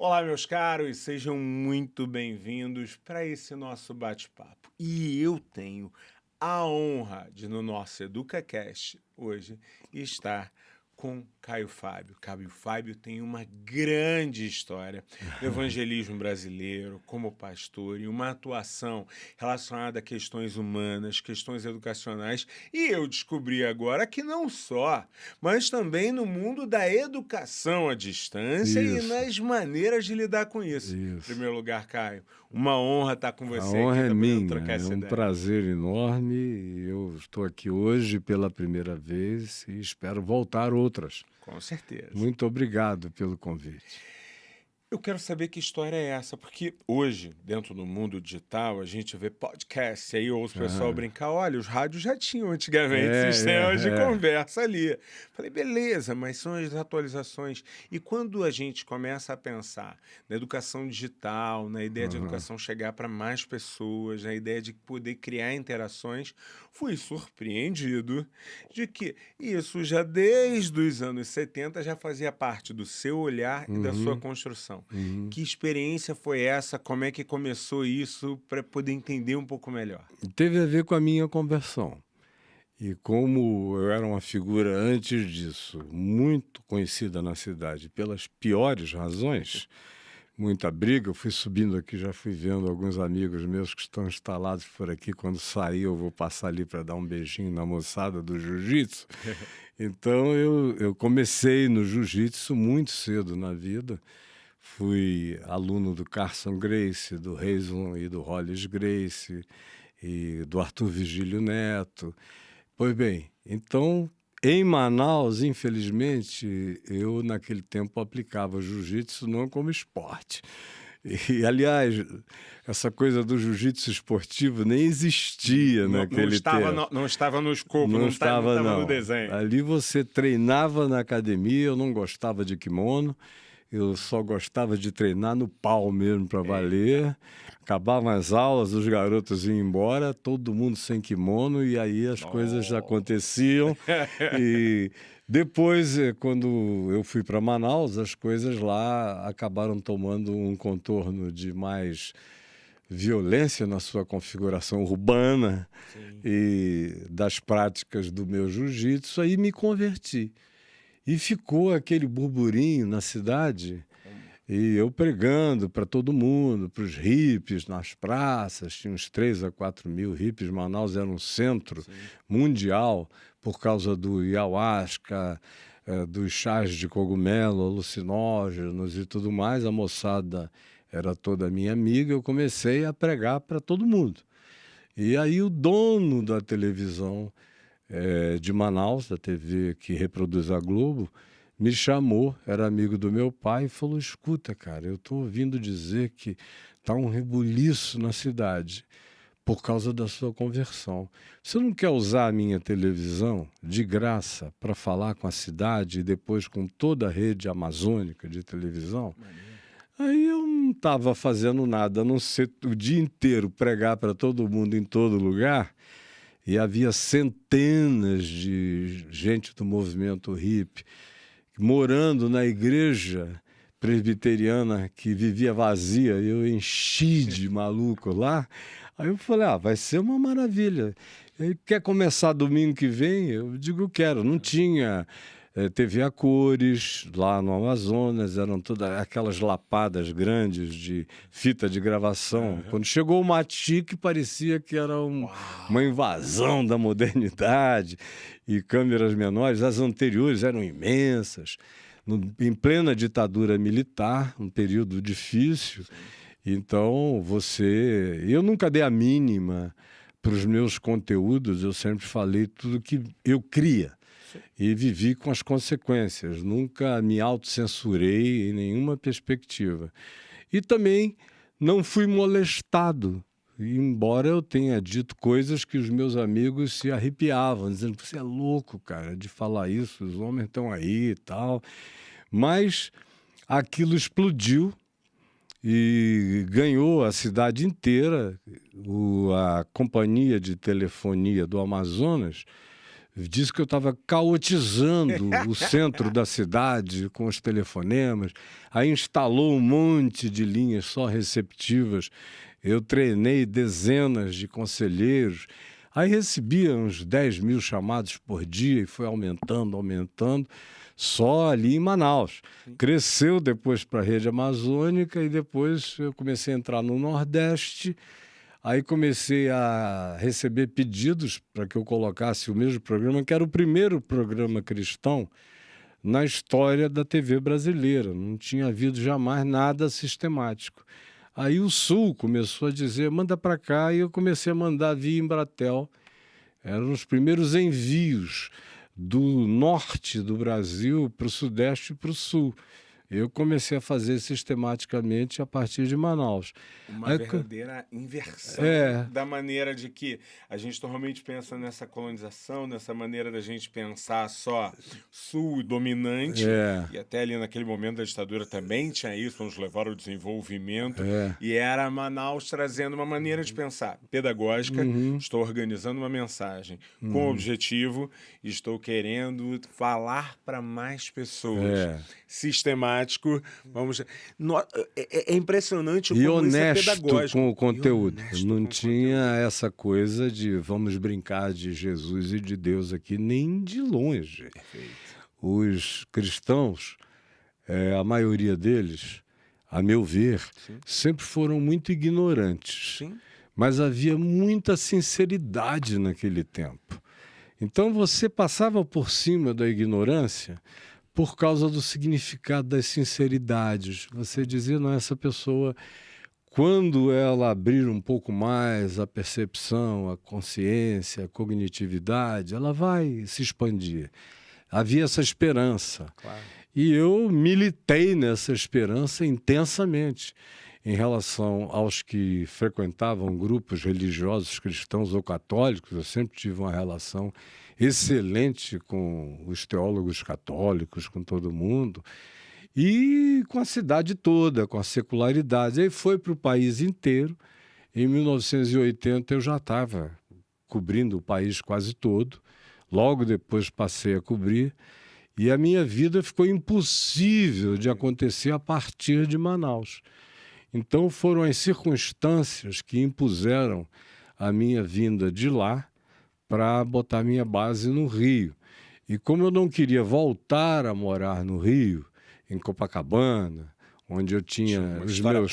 Olá, meus caros, sejam muito bem-vindos para esse nosso bate-papo. E eu tenho a honra de, no nosso EducaCast, hoje, estar com Caio Fábio. Caio Fábio tem uma grande história no evangelismo brasileiro, como pastor, e uma atuação relacionada a questões humanas, questões educacionais. E eu descobri agora que não só, mas também no mundo da educação à distância e Isso, nas maneiras de lidar com isso. Em isso. primeiro lugar, Caio, uma honra estar com A você aqui, honra é tá podendo minha, trocar é essa um ideia. prazer enorme. Eu estou aqui hoje pela primeira vez e espero voltar outras. Com certeza. Muito obrigado pelo convite. Eu quero saber que história é essa, porque hoje, dentro do mundo digital, a gente vê podcast, aí eu ouço o pessoal Ah, brincar, olha, os rádios já tinham antigamente é, sistemas de é, conversa ali. Falei, beleza, mas são as atualizações. E quando a gente começa a pensar na educação digital, na ideia de aham. educação chegar para mais pessoas, na ideia de poder criar interações, fui surpreendido de que isso já desde os anos 70 já fazia parte do seu olhar e da sua Uhum, construção. uhum. Que experiência foi essa? Como é que começou isso para poder entender um pouco melhor? Teve a ver com a minha conversão. E como eu era uma figura antes disso, muito conhecida na cidade pelas piores razões, muita briga. Eu fui subindo aqui, já fui vendo alguns amigos meus que estão instalados por aqui. Quando sair, eu vou passar ali para dar um beijinho na moçada do jiu-jitsu. Então, eu comecei no jiu-jitsu muito cedo na vida. Fui aluno do Carson Gracie, do Reison e do Hollis Gracie, e do Arthur Vigílio Neto. Pois bem, então em Manaus, infelizmente, eu naquele tempo aplicava jiu-jitsu não como esporte. E, aliás, essa coisa do jiu-jitsu esportivo nem existia Não, não naquele estava tempo. no escopo, não Não não estava, estava no não. desenho. Ali você treinava na academia, eu não gostava de kimono, eu só gostava de treinar no pau mesmo para valer. Acabavam as aulas, os garotos iam embora, todo mundo sem kimono, e aí as coisas já Nossa. aconteciam. E depois, quando eu fui para Manaus, as coisas lá acabaram tomando um contorno de mais violência na sua configuração urbana Sim. e das práticas do meu jiu-jitsu, aí me converti. E ficou aquele burburinho na cidade, e eu pregando para todo mundo, para os hippies nas praças, tinha uns 3 a 4 mil hippies. Manaus era um centro Sim. mundial por causa do ayahuasca, dos chás de cogumelo, alucinógenos e tudo mais. A moçada era toda minha amiga, eu comecei a pregar para todo mundo. E aí o dono da televisão de Manaus, da TV que reproduz a Globo, me chamou, era amigo do meu pai, e falou: escuta, cara, eu estou ouvindo dizer que está um rebuliço na cidade por causa da sua conversão. Você não quer usar a minha televisão de graça para falar com a cidade e depois com toda a rede amazônica de televisão? Maneiro. Aí eu não estava fazendo nada, a não ser o dia inteiro pregar para todo mundo em todo lugar. E havia centenas de gente do movimento hippie morando na igreja presbiteriana que vivia vazia. Eu enchi de maluco lá. Aí eu falei, vai ser uma maravilha. Ele quer começar domingo que vem? Eu digo, quero. Não tinha TV a cores lá no Amazonas, eram todas aquelas lapadas grandes de fita de gravação. Quando chegou o Matic, parecia que era uma Uau! invasão da modernidade, e câmeras menores. As anteriores eram imensas, em plena ditadura militar, um período difícil. Então, eu nunca dei a mínima para os meus conteúdos, eu sempre falei tudo que eu cria e vivi com as consequências. Nunca me autocensurei em nenhuma perspectiva. E também não fui molestado, embora eu tenha dito coisas que os meus amigos se arrepiavam, dizendo: você é louco, cara, de falar isso, os homens estão aí e tal. Mas aquilo explodiu e ganhou a cidade inteira. A companhia de telefonia do Amazonas disse que eu estava caotizando o centro da cidade com os telefonemas. Aí instalou um monte de linhas só receptivas. Eu treinei dezenas de conselheiros. Aí recebia uns 10 mil chamados por dia e foi aumentando, só ali em Manaus. Cresceu depois para a rede amazônica e depois eu comecei a entrar no Nordeste. Aí comecei a receber pedidos para que eu colocasse o mesmo programa, que era o primeiro programa cristão na história da TV brasileira. Não tinha havido jamais nada sistemático. Aí o Sul começou a dizer, manda para cá, e eu comecei a mandar via Embratel. Eram os primeiros envios do norte do Brasil para o Sudeste e para o Sul. Eu comecei a fazer sistematicamente a partir de Manaus. Uma verdadeira inversão da maneira de que a gente normalmente pensa nessa colonização, nessa maneira da gente pensar só sul e dominante, e até ali naquele momento da ditadura também tinha isso, nos levar ao desenvolvimento, e era Manaus trazendo uma maneira de pensar pedagógica, estou organizando uma mensagem com objetivo, estou querendo falar para mais pessoas, sistemático, vamos... É impressionante e como honesto isso é pedagógico. Com o conteúdo. Não tinha essa coisa de vamos brincar de Jesus e de Deus aqui, nem de longe. Perfeito. Os cristãos, a maioria deles, a meu ver, sempre foram muito ignorantes. Sim. Mas havia muita sinceridade naquele tempo. Então você passava por cima da ignorância por causa do significado das sinceridades. Você dizia, não, essa pessoa, quando ela abrir um pouco mais a percepção, a consciência, a cognitividade, ela vai se expandir. Havia essa esperança. Claro. E eu militei nessa esperança intensamente em relação aos que frequentavam grupos religiosos cristãos ou católicos. Eu sempre tive uma relação excelente com os teólogos católicos, com todo mundo, e com a cidade toda, com a secularidade. Aí foi para o país inteiro. Em 1980 eu já estava cobrindo o país quase todo, logo depois passei a cobrir, e a minha vida ficou impossível de acontecer a partir de Manaus. Então foram as circunstâncias que impuseram a minha vinda de lá para botar minha base no Rio. E como eu não queria voltar a morar no Rio, em Copacabana, onde eu tinha os meus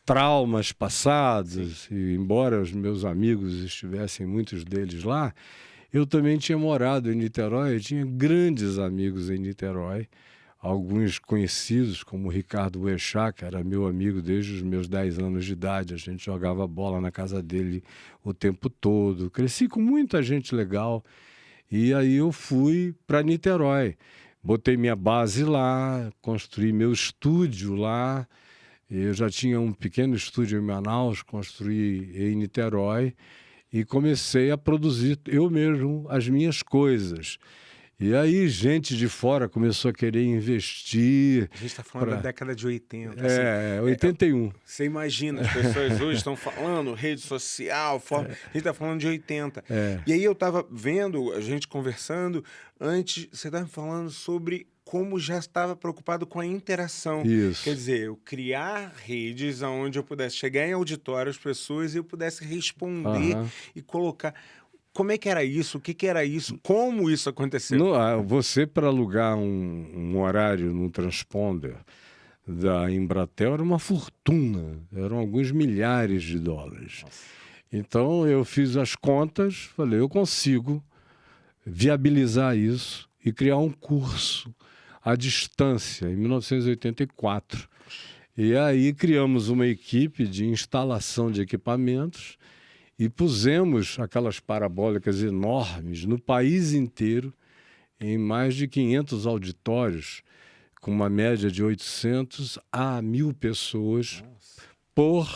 traumas passados, e embora os meus amigos estivessem, muitos deles lá, eu também tinha morado em Niterói, eu tinha grandes amigos em Niterói, alguns conhecidos, como o Ricardo Boechat, que era meu amigo desde os meus 10 anos de idade. A gente jogava bola na casa dele o tempo todo. Cresci com muita gente legal. E aí eu fui para Niterói. Botei minha base lá, construí meu estúdio lá. Eu já tinha um pequeno estúdio em Manaus, construí em Niterói. E comecei a produzir eu mesmo as minhas coisas. E aí gente de fora começou a querer investir. A gente está falando da década de 80. 81. Você imagina, as pessoas hoje estão falando rede social, a gente está falando de 80. E aí eu estava vendo, a gente conversando, antes você estava falando sobre como já estava preocupado com a interação. Isso. Quer dizer, eu criar redes onde eu pudesse chegar em auditório às pessoas e eu pudesse responder e colocar... Como é que era isso? O que era isso? Como isso aconteceu? Você, para alugar um horário no transponder da Embratel, era uma fortuna. Eram alguns milhares de dólares. Nossa. Então, eu fiz as contas, falei, eu consigo viabilizar isso e criar um curso à distância, em 1984. E aí criamos uma equipe de instalação de equipamentos e pusemos aquelas parabólicas enormes no país inteiro, em mais de 500 auditórios, com uma média de 800 a 1.000 pessoas por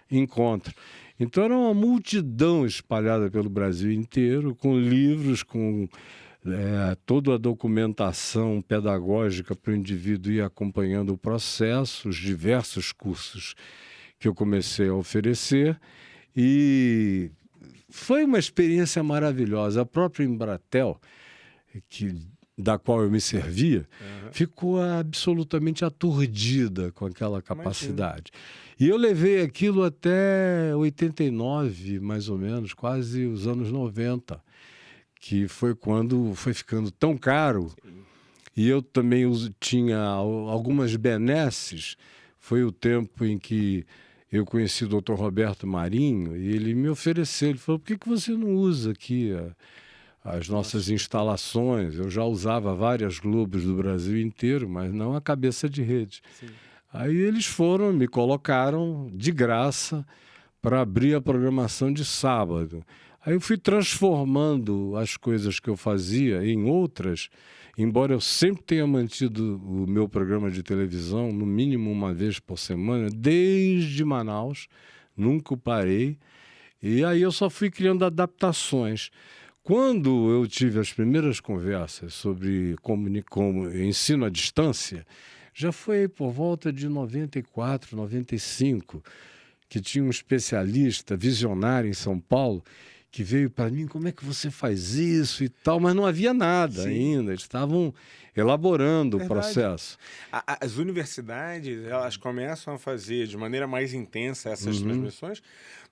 encontro. Então era uma multidão espalhada pelo Brasil inteiro, com livros, com toda a documentação pedagógica para o indivíduo ir acompanhando o processo, os diversos cursos que eu comecei a oferecer. E foi uma experiência maravilhosa. A própria Embratel, da qual eu me servia, ficou absolutamente aturdida com aquela capacidade. E eu levei aquilo até 89, mais ou menos, quase os anos 90, que foi quando foi ficando tão caro. E eu também tinha algumas benesses. Foi o tempo em que eu conheci o Dr. Roberto Marinho e ele me ofereceu, ele falou, por que você não usa aqui as nossas instalações? Eu já usava várias Globos do Brasil inteiro, mas não a cabeça de rede. Sim. Aí eles me colocaram de graça para abrir a programação de sábado. Aí eu fui transformando as coisas que eu fazia em outras, embora eu sempre tenha mantido o meu programa de televisão no mínimo uma vez por semana, desde Manaus, nunca parei. E aí eu só fui criando adaptações. Quando eu tive as primeiras conversas sobre ensino à distância, já foi por volta de 94, 95, que tinha um especialista visionário em São Paulo que veio para mim, como é que você faz isso e tal, mas não havia nada ainda, eles estavam elaborando o processo. As universidades, elas começam a fazer de maneira mais intensa essas transmissões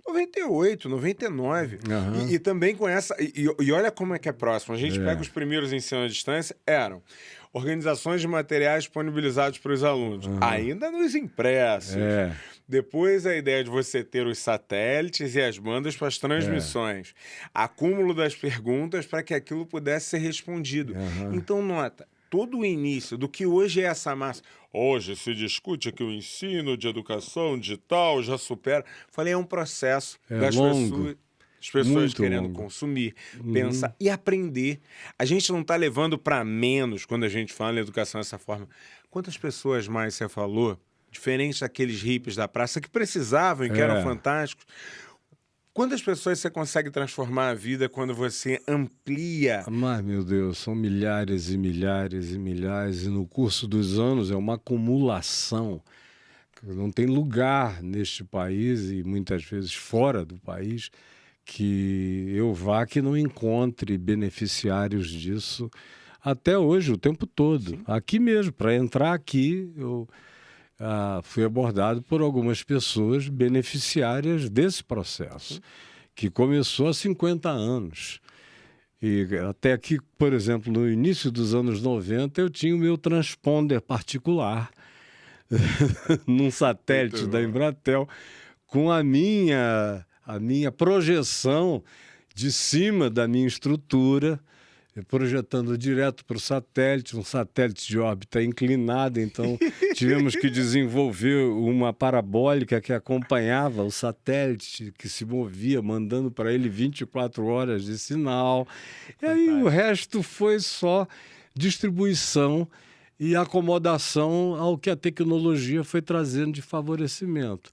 98, 99. E também com essa... E olha como é que é próximo. A gente pega os primeiros ensinos à distância, eram organizações de materiais disponibilizados para os alunos, ainda nos impressos. Depois a ideia de você ter os satélites e as bandas para as transmissões. Acúmulo das perguntas para que aquilo pudesse ser respondido. Então, nota, todo o início do que hoje é essa massa. Hoje se discute que o ensino de educação digital já supera. Falei, é um processo das longo. As pessoas Muito querendo longo. consumir, pensar e aprender. A gente não está levando para menos quando a gente fala em educação dessa forma. Quantas pessoas mais você falou, diferente daqueles hippies da praça que precisavam e que eram fantásticos? Quantas pessoas você consegue transformar a vida quando você amplia? Mas, meu Deus, são milhares e milhares e milhares, e no curso dos anos é uma acumulação. Não tem lugar neste país, e muitas vezes fora do país, que eu vá que não encontre beneficiários disso até hoje, o tempo todo. Sim. Aqui mesmo, para entrar aqui, eu fui abordado por algumas pessoas beneficiárias desse processo, que começou há 50 anos. E até aqui, por exemplo, no início dos anos 90, eu tinha o meu transponder particular num satélite da Embratel, com a minha projeção de cima da minha estrutura, projetando direto para o satélite, um satélite de órbita inclinada, então tivemos que desenvolver uma parabólica que acompanhava o satélite, que se movia, mandando para ele 24 horas de sinal. E aí o resto foi só distribuição e acomodação ao que a tecnologia foi trazendo de favorecimento.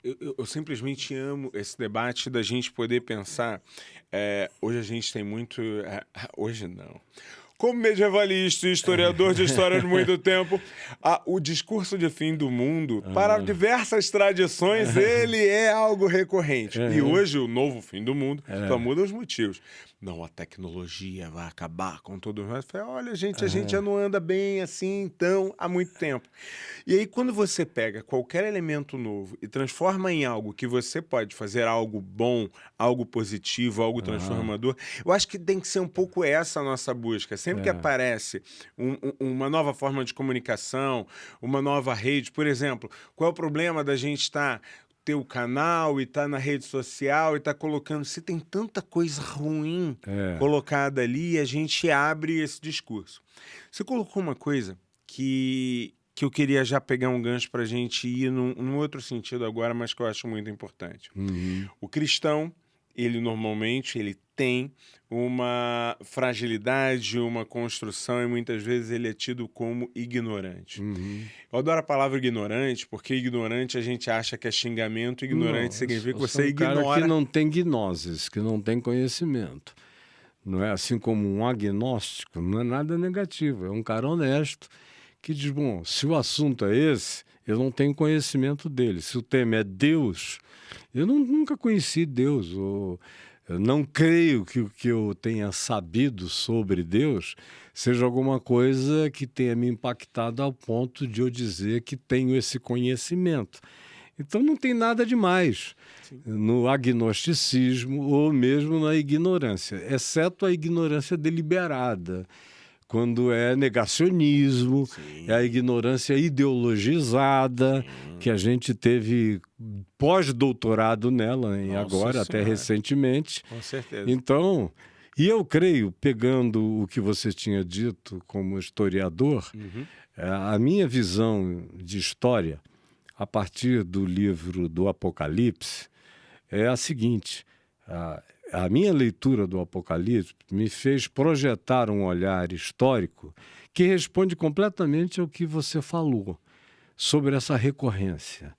Eu simplesmente amo esse debate da gente poder pensar. Hoje a gente tem muito... hoje não. Como medievalista e historiador de história de muito tempo, o discurso de fim do mundo, para diversas tradições, ele é algo recorrente. E hoje o novo fim do mundo só muda os motivos. Não, a tecnologia vai acabar com tudo. Eu falei, olha, gente, a gente já não anda bem assim, então, há muito tempo. E aí, quando você pega qualquer elemento novo e transforma em algo que você pode fazer algo bom, algo positivo, algo transformador, eu acho que tem que ser um pouco essa a nossa busca. Sempre que aparece uma nova forma de comunicação, uma nova rede, por exemplo, qual é o problema da gente ter o canal e tá na rede social e tá colocando... Se tem tanta coisa ruim colocada ali, a gente abre esse discurso. Você colocou uma coisa que eu queria já pegar um gancho para a gente ir num outro sentido agora, mas que eu acho muito importante. O cristão, ele normalmente tem uma fragilidade, uma construção, e muitas vezes ele é tido como ignorante. Eu adoro a palavra ignorante, porque ignorante a gente acha que é xingamento, ignorante significa que você ignora... cara que não tem gnoses, que não tem conhecimento. Não é assim como um agnóstico, não é nada negativo, é um cara honesto que diz, bom, se o assunto é esse, eu não tenho conhecimento dele. Se o tema é Deus, eu nunca conheci Deus, ou eu não creio que o que eu tenha sabido sobre Deus seja alguma coisa que tenha me impactado ao ponto de eu dizer que tenho esse conhecimento. Então não tem nada demais no agnosticismo ou mesmo na ignorância, exceto a ignorância deliberada, quando é negacionismo, é a ignorância ideologizada, que a gente teve pós-doutorado nela, agora, até recentemente. Com certeza. Então, e eu creio, pegando o que você tinha dito como historiador, a minha visão de história, a partir do livro do Apocalipse, é a seguinte: a minha leitura do Apocalipse me fez projetar um olhar histórico que responde completamente ao que você falou sobre essa recorrência,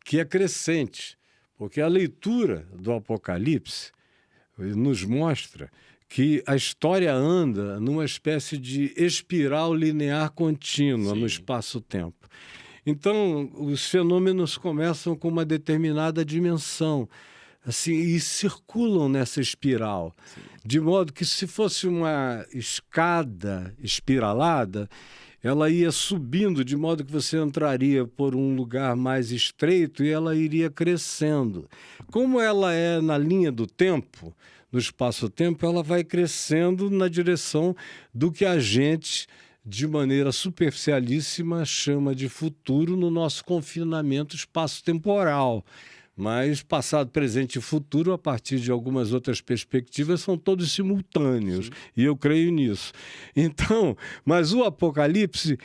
que é crescente, porque a leitura do Apocalipse nos mostra que a história anda numa espécie de espiral linear contínua no espaço-tempo. Então, os fenômenos começam com uma determinada dimensão, assim, e circulam nessa espiral, de modo que, se fosse uma escada espiralada, ela ia subindo, de modo que você entraria por um lugar mais estreito e ela iria crescendo. Como ela é na linha do tempo, no espaço-tempo, ela vai crescendo na direção do que a gente, de maneira superficialíssima, chama de futuro no nosso confinamento espaço-temporal. Mas passado, presente e futuro, a partir de algumas outras perspectivas, são todos simultâneos. E eu creio nisso. Então, mas o Apocalipse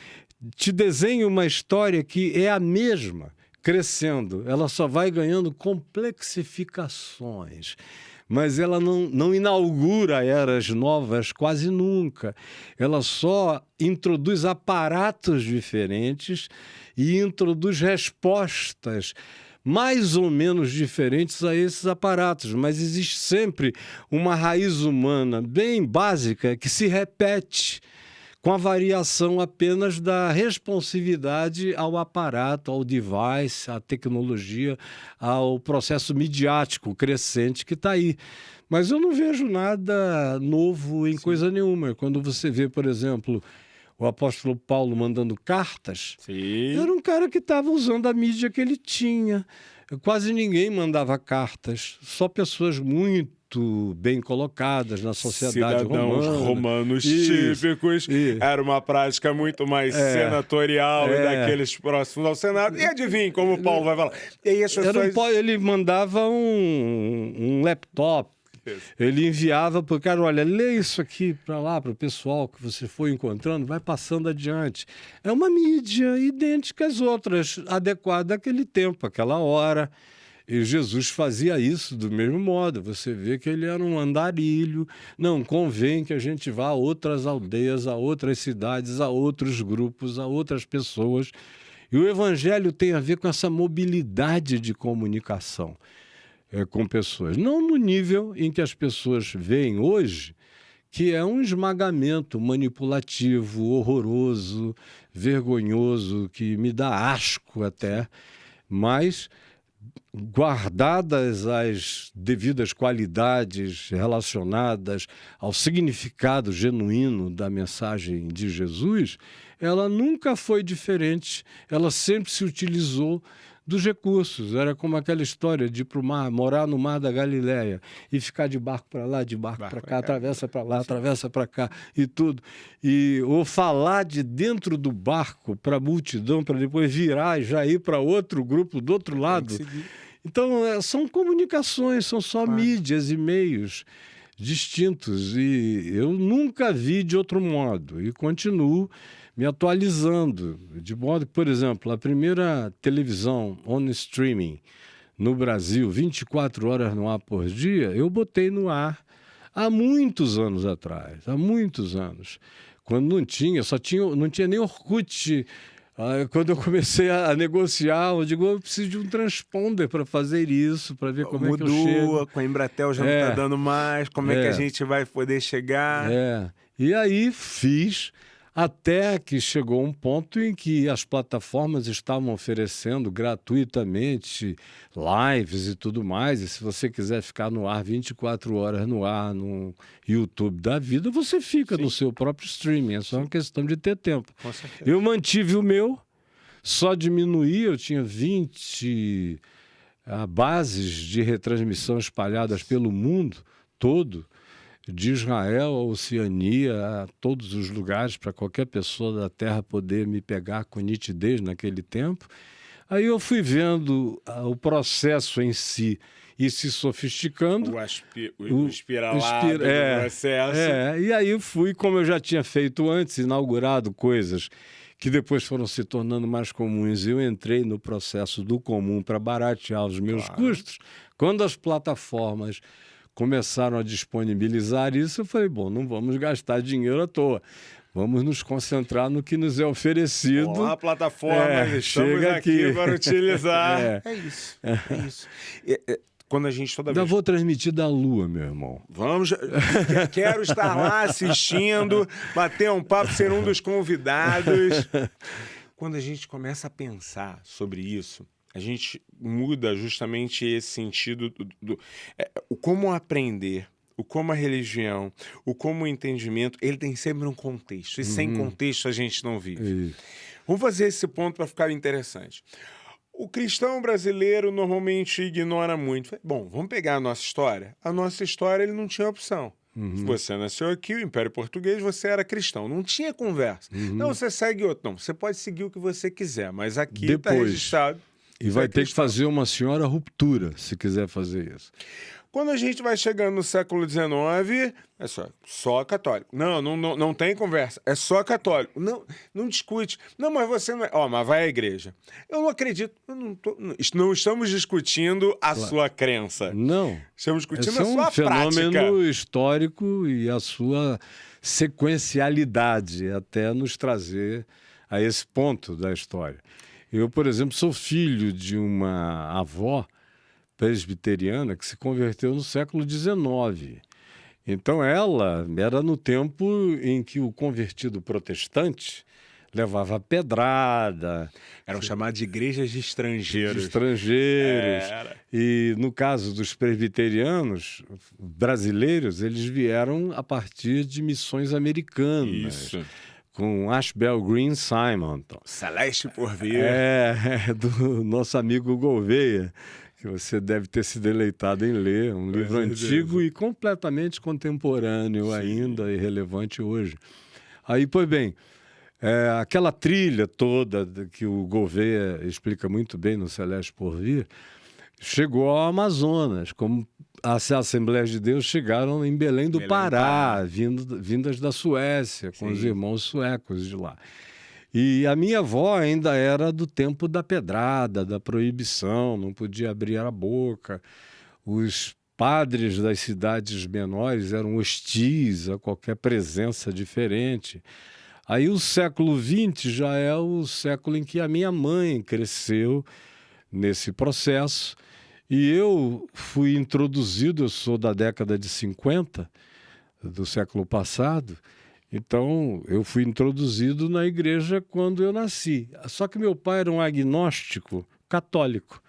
te desenha uma história que é a mesma, crescendo. Ela só vai ganhando complexificações. Mas ela não inaugura eras novas quase nunca. Ela só introduz aparatos diferentes e introduz respostas mais ou menos diferentes a esses aparatos, mas existe sempre uma raiz humana bem básica que se repete, com a variação apenas da responsividade ao aparato, ao device, à tecnologia, ao processo midiático crescente que está aí. Mas eu não vejo nada novo em coisa nenhuma. Quando você vê, por exemplo, o apóstolo Paulo mandando cartas, era um cara que estava usando a mídia que ele tinha. Quase ninguém mandava cartas, só pessoas muito bem colocadas na sociedade cidadãos romana. romanos típicos. Era uma prática muito mais senatorial e daqueles próximos ao Senado. E adivinha como o Paulo vai falar. E aí as pessoas... Ele mandava um laptop. Ele enviava para o cara: olha, lê isso aqui para lá, para o pessoal que você foi encontrando, vai passando adiante. É uma mídia idêntica às outras, adequada àquele tempo, àquela hora. E Jesus fazia isso do mesmo modo. Você vê que ele era um andarilho. Não, convém que a gente vá a outras aldeias, a outras cidades, a outros grupos, a outras pessoas. E o evangelho tem a ver com essa mobilidade de comunicação com pessoas. Não no nível em que as pessoas veem hoje, que é um esmagamento manipulativo, horroroso, vergonhoso, que me dá asco até, mas guardadas as devidas qualidades relacionadas ao significado genuíno da mensagem de Jesus, ela nunca foi diferente, ela sempre se utilizou dos recursos. Era como aquela história de ir para o mar, morar no Mar da Galileia e ficar de barco para lá, de barco para cá, atravessa para lá, atravessa para cá e tudo. Ou falar de dentro do barco para a multidão, para depois virar e já ir para outro grupo do outro lado. Então, são comunicações, são só mídias e meios distintos. E eu nunca vi de outro modo e continuo me atualizando, de modo que, por exemplo, a primeira televisão on streaming no Brasil, 24 horas no ar por dia, eu botei no ar há muitos anos atrás, há muitos anos, quando não tinha nem Orkut. Quando eu comecei a negociar, eu digo, eu preciso de um transponder para fazer isso, para ver como é que eu chego. Com a Embratel já não está dando mais, como é que a gente vai poder chegar. E aí fiz. Até que chegou um ponto em que as plataformas estavam oferecendo gratuitamente lives e tudo mais. E se você quiser ficar no ar 24 horas no ar, no YouTube da vida, você fica no seu próprio streaming. É só uma questão de ter tempo. Com certeza. Eu mantive o meu, só diminuí, eu tinha 20 bases de retransmissão espalhadas pelo mundo todo, de Israel a Oceania, a todos os lugares, para qualquer pessoa da Terra poder me pegar com nitidez naquele tempo. Aí eu fui vendo o processo em si e se sofisticando. O espiralado do processo. E aí fui, como eu já tinha feito antes, inaugurado coisas que depois foram se tornando mais comuns. Eu entrei no processo do comum para baratear os meus custos. Quando as plataformas começaram a disponibilizar isso, eu falei, bom, não vamos gastar dinheiro à toa. Vamos nos concentrar no que nos é oferecido. Olá, plataformas, estamos aqui para utilizar. É isso. Quando a gente toda vez... Ainda vou transmitir da Lua, meu irmão. Vamos, quero estar lá assistindo, bater um papo, ser um dos convidados. Quando a gente começa a pensar sobre isso, a gente muda justamente esse sentido o como aprender, o como a religião, o como o entendimento, ele tem sempre um contexto. E sem contexto a gente não vive. Vamos fazer esse ponto para ficar interessante. O cristão brasileiro normalmente ignora muito. Bom, vamos pegar a nossa história. A nossa história, ele não tinha opção. Você nasceu aqui, o Império Português, você era cristão. Não tinha conversa. Não, você segue outro. Não, você pode seguir o que você quiser, mas aqui está registrado. E vai ter que fazer uma senhora ruptura, se quiser fazer isso. Quando a gente vai chegando no século XIX, é só católico. Não tem conversa, é só católico. Não discute. Não, mas você não é... mas vai à igreja. Eu não acredito. Não estamos discutindo a sua crença. Não. Estamos discutindo a sua prática. É um fenômeno histórico e a sua sequencialidade até nos trazer a esse ponto da história. Eu, por exemplo, sou filho de uma avó presbiteriana que se converteu no século XIX. Então, ela era no tempo em que o convertido protestante levava pedrada. Eram chamadas de igrejas de estrangeiros. E, no caso dos presbiterianos brasileiros, eles vieram a partir de missões americanas. Isso. Com Ashbel Green Simonton. Celeste por vir. Do nosso amigo Gouveia, que você deve ter se deleitado em ler, um livro antigo e completamente contemporâneo ainda e relevante hoje. Aí, pois bem, aquela trilha toda que o Gouveia explica muito bem no Celeste por Vir, chegou ao Amazonas, como as Assembleias de Deus chegaram em Belém do Pará, vindas da Suécia, com os irmãos suecos de lá. E a minha avó ainda era do tempo da pedrada, da proibição, não podia abrir a boca. Os padres das cidades menores eram hostis a qualquer presença diferente. Aí o século XX já é o século em que a minha mãe cresceu nesse processo. E eu fui introduzido, eu sou da década de 50, do século passado, então eu fui introduzido na igreja quando eu nasci. Só que meu pai era um agnóstico católico.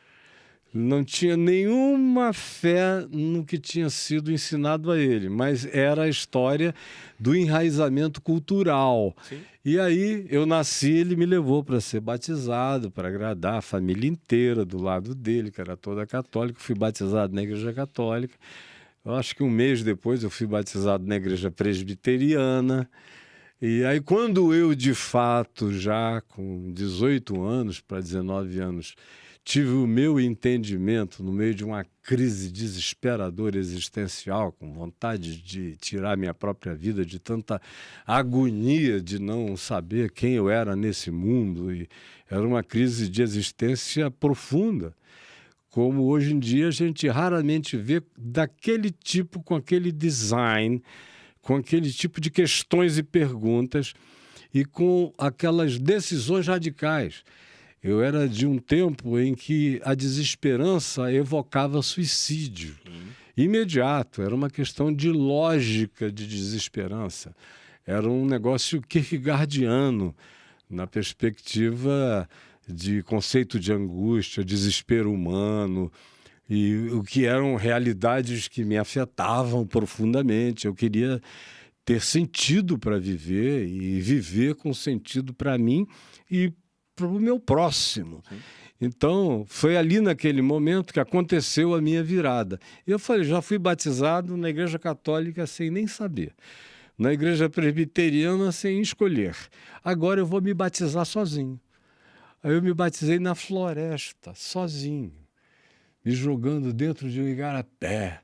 Não tinha nenhuma fé no que tinha sido ensinado a ele, mas era a história do enraizamento cultural. Sim. E aí eu nasci, ele me levou para ser batizado, para agradar a família inteira do lado dele, que era toda católica. Fui batizado na igreja católica. Eu acho que um mês depois eu fui batizado na igreja presbiteriana. E aí quando eu, de fato, já com 18 anos para 19 anos, tive o meu entendimento no meio de uma crise desesperadora existencial, com vontade de tirar minha própria vida, de tanta agonia de não saber quem eu era nesse mundo. E era uma crise de existência profunda, como hoje em dia a gente raramente vê daquele tipo, com aquele design, com aquele tipo de questões e perguntas e com aquelas decisões radicais. Eu era de um tempo em que a desesperança evocava suicídio imediato. Era uma questão de lógica de desesperança. Era um negócio kierkegaardiano, na perspectiva de conceito de angústia, desespero humano, e o que eram realidades que me afetavam profundamente. Eu queria ter sentido para viver e viver com sentido para mim e para o meu próximo. Sim. Então, foi ali naquele momento que aconteceu a minha virada. Eu falei, já fui batizado na Igreja Católica sem nem saber, na Igreja Presbiteriana sem escolher. Agora eu vou me batizar sozinho. Aí eu me batizei na floresta, sozinho, me jogando dentro de um igarapé,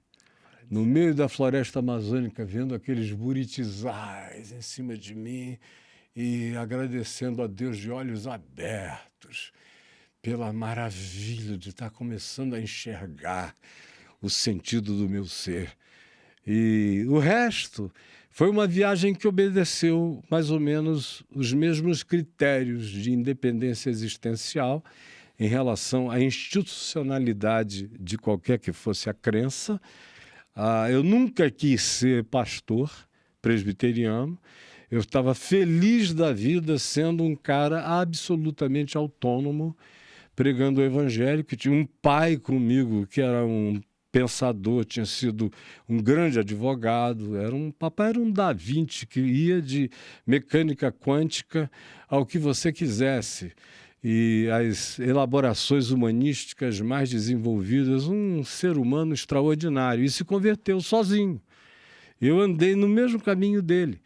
no meio da floresta amazônica, vendo aqueles buritizais em cima de mim e agradecendo a Deus de olhos abertos pela maravilha de estar começando a enxergar o sentido do meu ser. E o resto foi uma viagem que obedeceu mais ou menos os mesmos critérios de independência existencial em relação à institucionalidade de qualquer que fosse a crença. Eu nunca quis ser pastor presbiteriano. Eu estava feliz da vida sendo um cara absolutamente autônomo, pregando o evangelho, que tinha um pai comigo que era um pensador, tinha sido um grande advogado, papai era um Da Vinci que ia de mecânica quântica ao que você quisesse. E as elaborações humanísticas mais desenvolvidas, um ser humano extraordinário, e se converteu sozinho. Eu andei no mesmo caminho dele.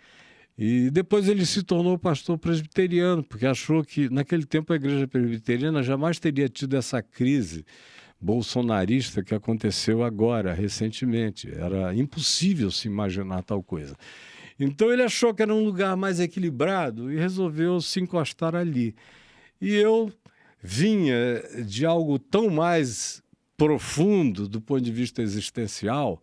E depois ele se tornou pastor presbiteriano, porque achou que, naquele tempo, a igreja presbiteriana jamais teria tido essa crise bolsonarista que aconteceu agora, recentemente. Era impossível se imaginar tal coisa. Então ele achou que era um lugar mais equilibrado e resolveu se encostar ali. E eu vinha de algo tão mais profundo do ponto de vista existencial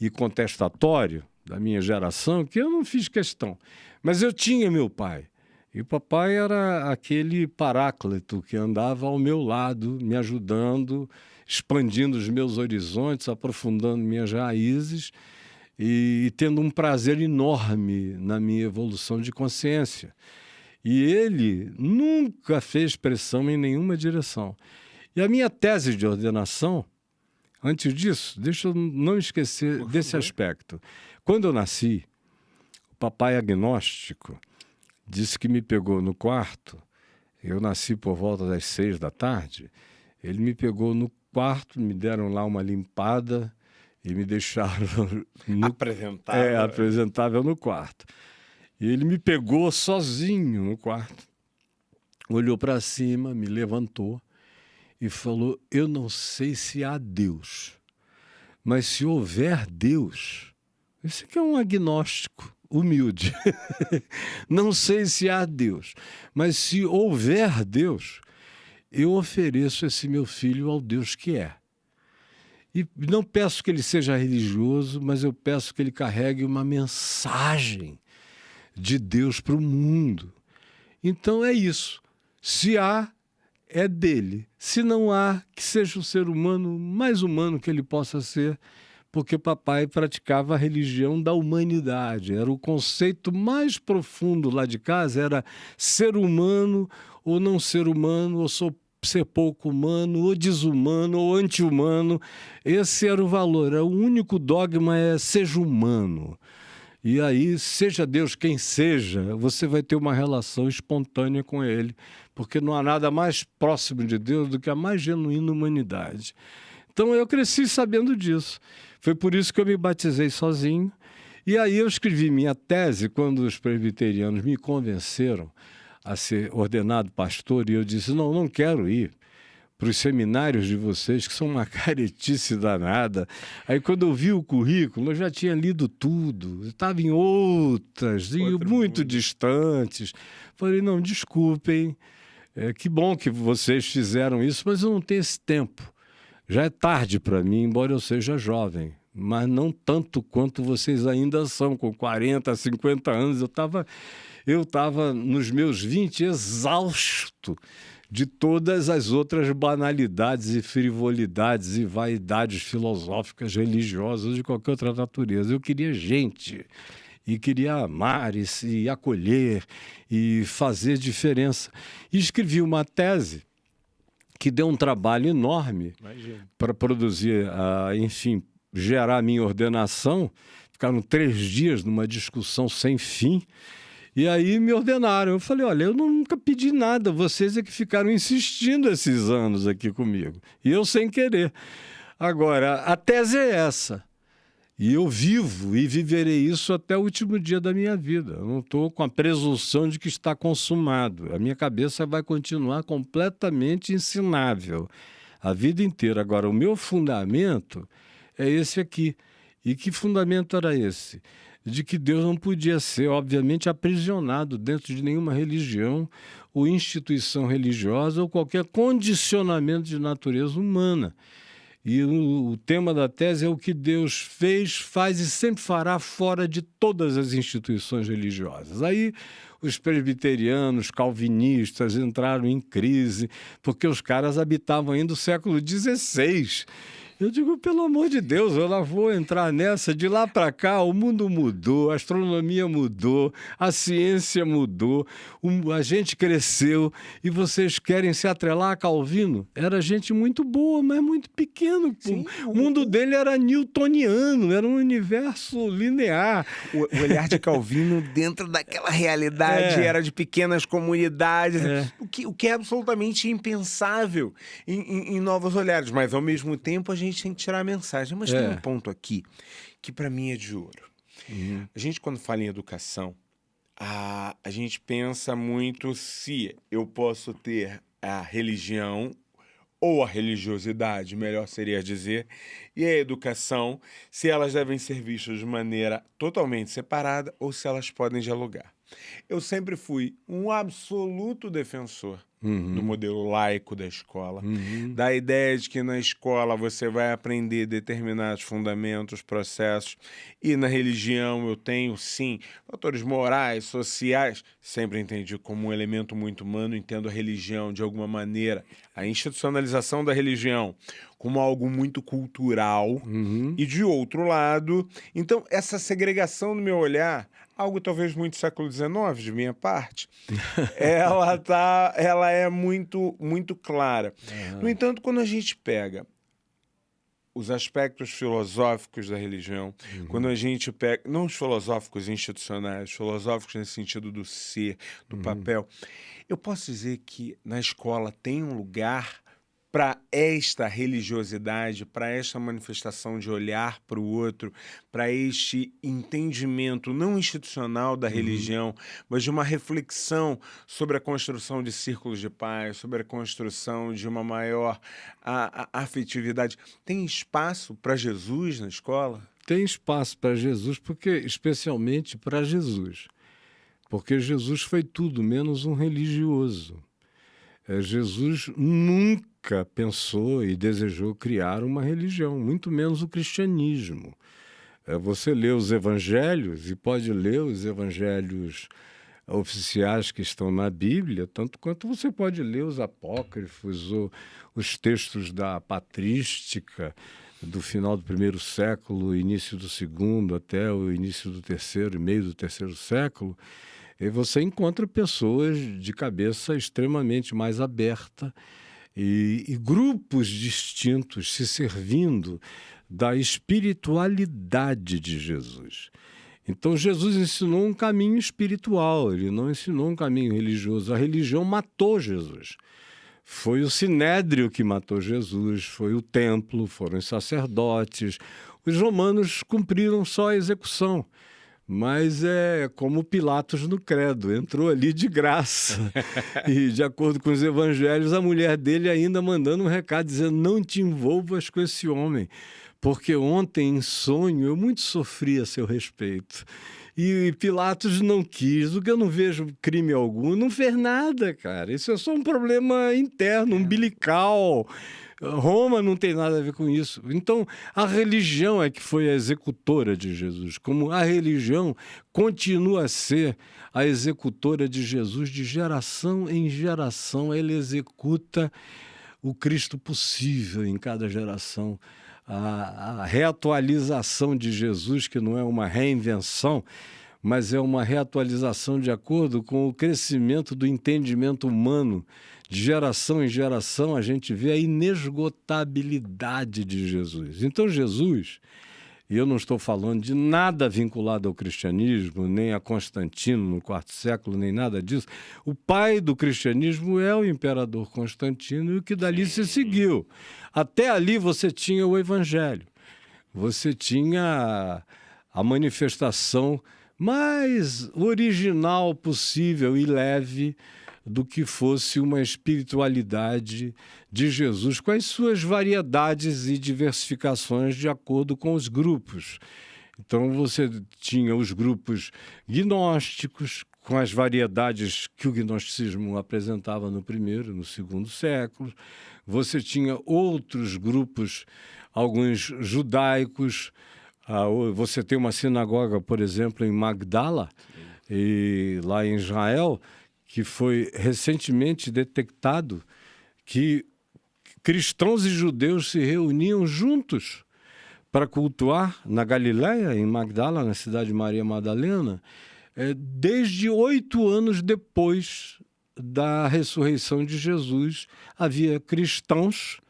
e contestatório da minha geração que eu não fiz questão. Mas eu tinha meu pai. E o papai era aquele paráclito que andava ao meu lado, me ajudando, expandindo os meus horizontes, aprofundando minhas raízes e tendo um prazer enorme na minha evolução de consciência. E ele nunca fez pressão em nenhuma direção. E a minha tese de ordenação, antes disso, deixa eu não esquecer desse aspecto. Quando eu nasci, o papai agnóstico disse que me pegou no quarto. Eu nasci por volta das 6 da tarde. Ele me pegou no quarto, me deram lá uma limpada e me deixaram apresentável no quarto. E ele me pegou sozinho no quarto, olhou para cima, me levantou e falou, eu não sei se há Deus, mas se houver Deus, esse aqui é um agnóstico humilde, não sei se há Deus, mas se houver Deus, eu ofereço esse meu filho ao Deus que é. E não peço que ele seja religioso, mas eu peço que ele carregue uma mensagem de Deus para o mundo. Então é isso. Se há, é dele. Se não há, que seja o ser humano mais humano que ele possa ser, porque papai praticava a religião da humanidade. Era o conceito mais profundo lá de casa, era ser humano ou não ser humano, ou ser pouco humano, ou desumano, ou anti-humano. Esse era o valor. O único dogma é seja humano. E aí, seja Deus quem seja, você vai ter uma relação espontânea com ele, porque não há nada mais próximo de Deus do que a mais genuína humanidade. Então, eu cresci sabendo disso. Foi por isso que eu me batizei sozinho. E aí eu escrevi minha tese quando os presbiterianos me convenceram a ser ordenado pastor, e eu disse, não quero ir para os seminários de vocês, que são uma caretice danada. Aí, quando eu vi o currículo, eu já tinha lido tudo, estava em outras, e muito distantes. Falei, não, desculpem, que bom que vocês fizeram isso, mas eu não tenho esse tempo. Já é tarde para mim, embora eu seja jovem, mas não tanto quanto vocês ainda são, com 40, 50 anos. Eu estava nos meus 20, exausto de todas as outras banalidades e frivolidades e vaidades filosóficas, religiosas, de qualquer outra natureza. Eu queria gente. e queria amar e acolher e fazer diferença. E escrevi uma tese que deu um trabalho enorme para produzir, enfim, gerar a minha ordenação. Ficaram 3 dias numa discussão sem fim. E aí me ordenaram. Eu falei, olha, eu nunca pedi nada, vocês é que ficaram insistindo esses anos aqui comigo. E eu sem querer. Agora, a tese é essa. E eu vivo e viverei isso até o último dia da minha vida. Eu não estou com a presunção de que está consumado. A minha cabeça vai continuar completamente ensinável a vida inteira. Agora, o meu fundamento é esse aqui. E que fundamento era esse? De que Deus não podia ser, obviamente, aprisionado dentro de nenhuma religião ou instituição religiosa ou qualquer condicionamento de natureza humana. E o tema da tese é o que Deus fez, faz e sempre fará fora de todas as instituições religiosas. Aí os presbiterianos, calvinistas entraram em crise, porque os caras habitavam ainda o século XVI. Eu digo, pelo amor de Deus, eu não vou entrar nessa. De lá para cá, o mundo mudou, a astronomia mudou, a ciência mudou, a gente cresceu e vocês querem se atrelar a Calvino? Era gente muito boa, mas muito pequeno. Sim, o mundo dele era newtoniano, era um universo linear. O olhar de Calvino dentro daquela realidade era de pequenas comunidades, o que é absolutamente impensável em novos olhares. Mas, ao mesmo tempo, a gente tem que tirar a mensagem. Mas tem um ponto aqui que para mim é de ouro. A gente, quando fala em educação, a gente pensa muito se eu posso ter a religião ou a religiosidade, melhor seria dizer, e a educação, se elas devem ser vistas de maneira totalmente separada ou se elas podem dialogar. Eu sempre fui um absoluto defensor do modelo laico da escola, da ideia de que na escola você vai aprender determinados fundamentos, processos, e na religião eu tenho, sim, fatores morais, sociais, sempre entendi como um elemento muito humano, entendo a religião de alguma maneira, a institucionalização da religião como algo muito cultural, e de outro lado, então essa segregação no meu olhar, algo talvez muito século XIX de minha parte, ela é muito, muito clara. No entanto, quando a gente pega os aspectos filosóficos da religião, quando a gente pega, não os filosóficos institucionais, filosóficos nesse sentido do ser, do papel, eu posso dizer que na escola tem um lugar para esta religiosidade, para esta manifestação de olhar para o outro, para este entendimento não institucional da religião, mas de uma reflexão sobre a construção de círculos de paz, sobre a construção de uma maior afetividade. Tem espaço para Jesus na escola? Tem espaço para Jesus, especialmente para Jesus. Porque Jesus foi tudo menos um religioso. Jesus nunca pensou e desejou criar uma religião, muito menos o cristianismo. Você lê os evangelhos, e pode ler os evangelhos oficiais que estão na Bíblia, tanto quanto você pode ler os apócrifos, ou os textos da patrística, do final do 1º século, início do 2º, até o início do 3º e meio do 3º século, e você encontra pessoas de cabeça extremamente mais aberta e grupos distintos se servindo da espiritualidade de Jesus. Então, Jesus ensinou um caminho espiritual, ele não ensinou um caminho religioso. A religião matou Jesus. Foi o sinédrio que matou Jesus, foi o templo, foram os sacerdotes. Os romanos cumpriram só a execução. Mas é como Pilatos no credo, entrou ali de graça. E, de acordo com os evangelhos, a mulher dele ainda mandando um recado, dizendo, não te envolvas com esse homem, porque ontem, em sonho, eu muito sofri a seu respeito. E Pilatos não quis, o que eu não vejo crime algum, não fez nada, cara. Isso é só um problema interno, umbilical. Roma não tem nada a ver com isso. Então, a religião é que foi a executora de Jesus, como a religião continua a ser a executora de Jesus de geração em geração. Ele executa o Cristo possível em cada geração. A reatualização de Jesus, que não é uma reinvenção, mas é uma reatualização de acordo com o crescimento do entendimento humano. De geração em geração, a gente vê a inesgotabilidade de Jesus. Então, Jesus, e eu não estou falando de nada vinculado ao cristianismo, nem a Constantino no quarto século, nem nada disso. O pai do cristianismo é o imperador Constantino, e o que dali se seguiu. Até ali você tinha o evangelho, você tinha a manifestação mais original possível e leve do que fosse uma espiritualidade de Jesus, com as suas variedades e diversificações de acordo com os grupos. Então você tinha os grupos gnósticos, com as variedades que o gnosticismo apresentava no primeiro, no segundo século. Você tinha outros grupos, alguns judaicos. Você tem uma sinagoga, por exemplo, em Magdala, e lá em Israel, que foi recentemente detectado que cristãos e judeus se reuniam juntos para cultuar na Galiléia, em Magdala, na cidade de Maria Madalena, desde 8 anos depois da ressurreição de Jesus. Havia cristãos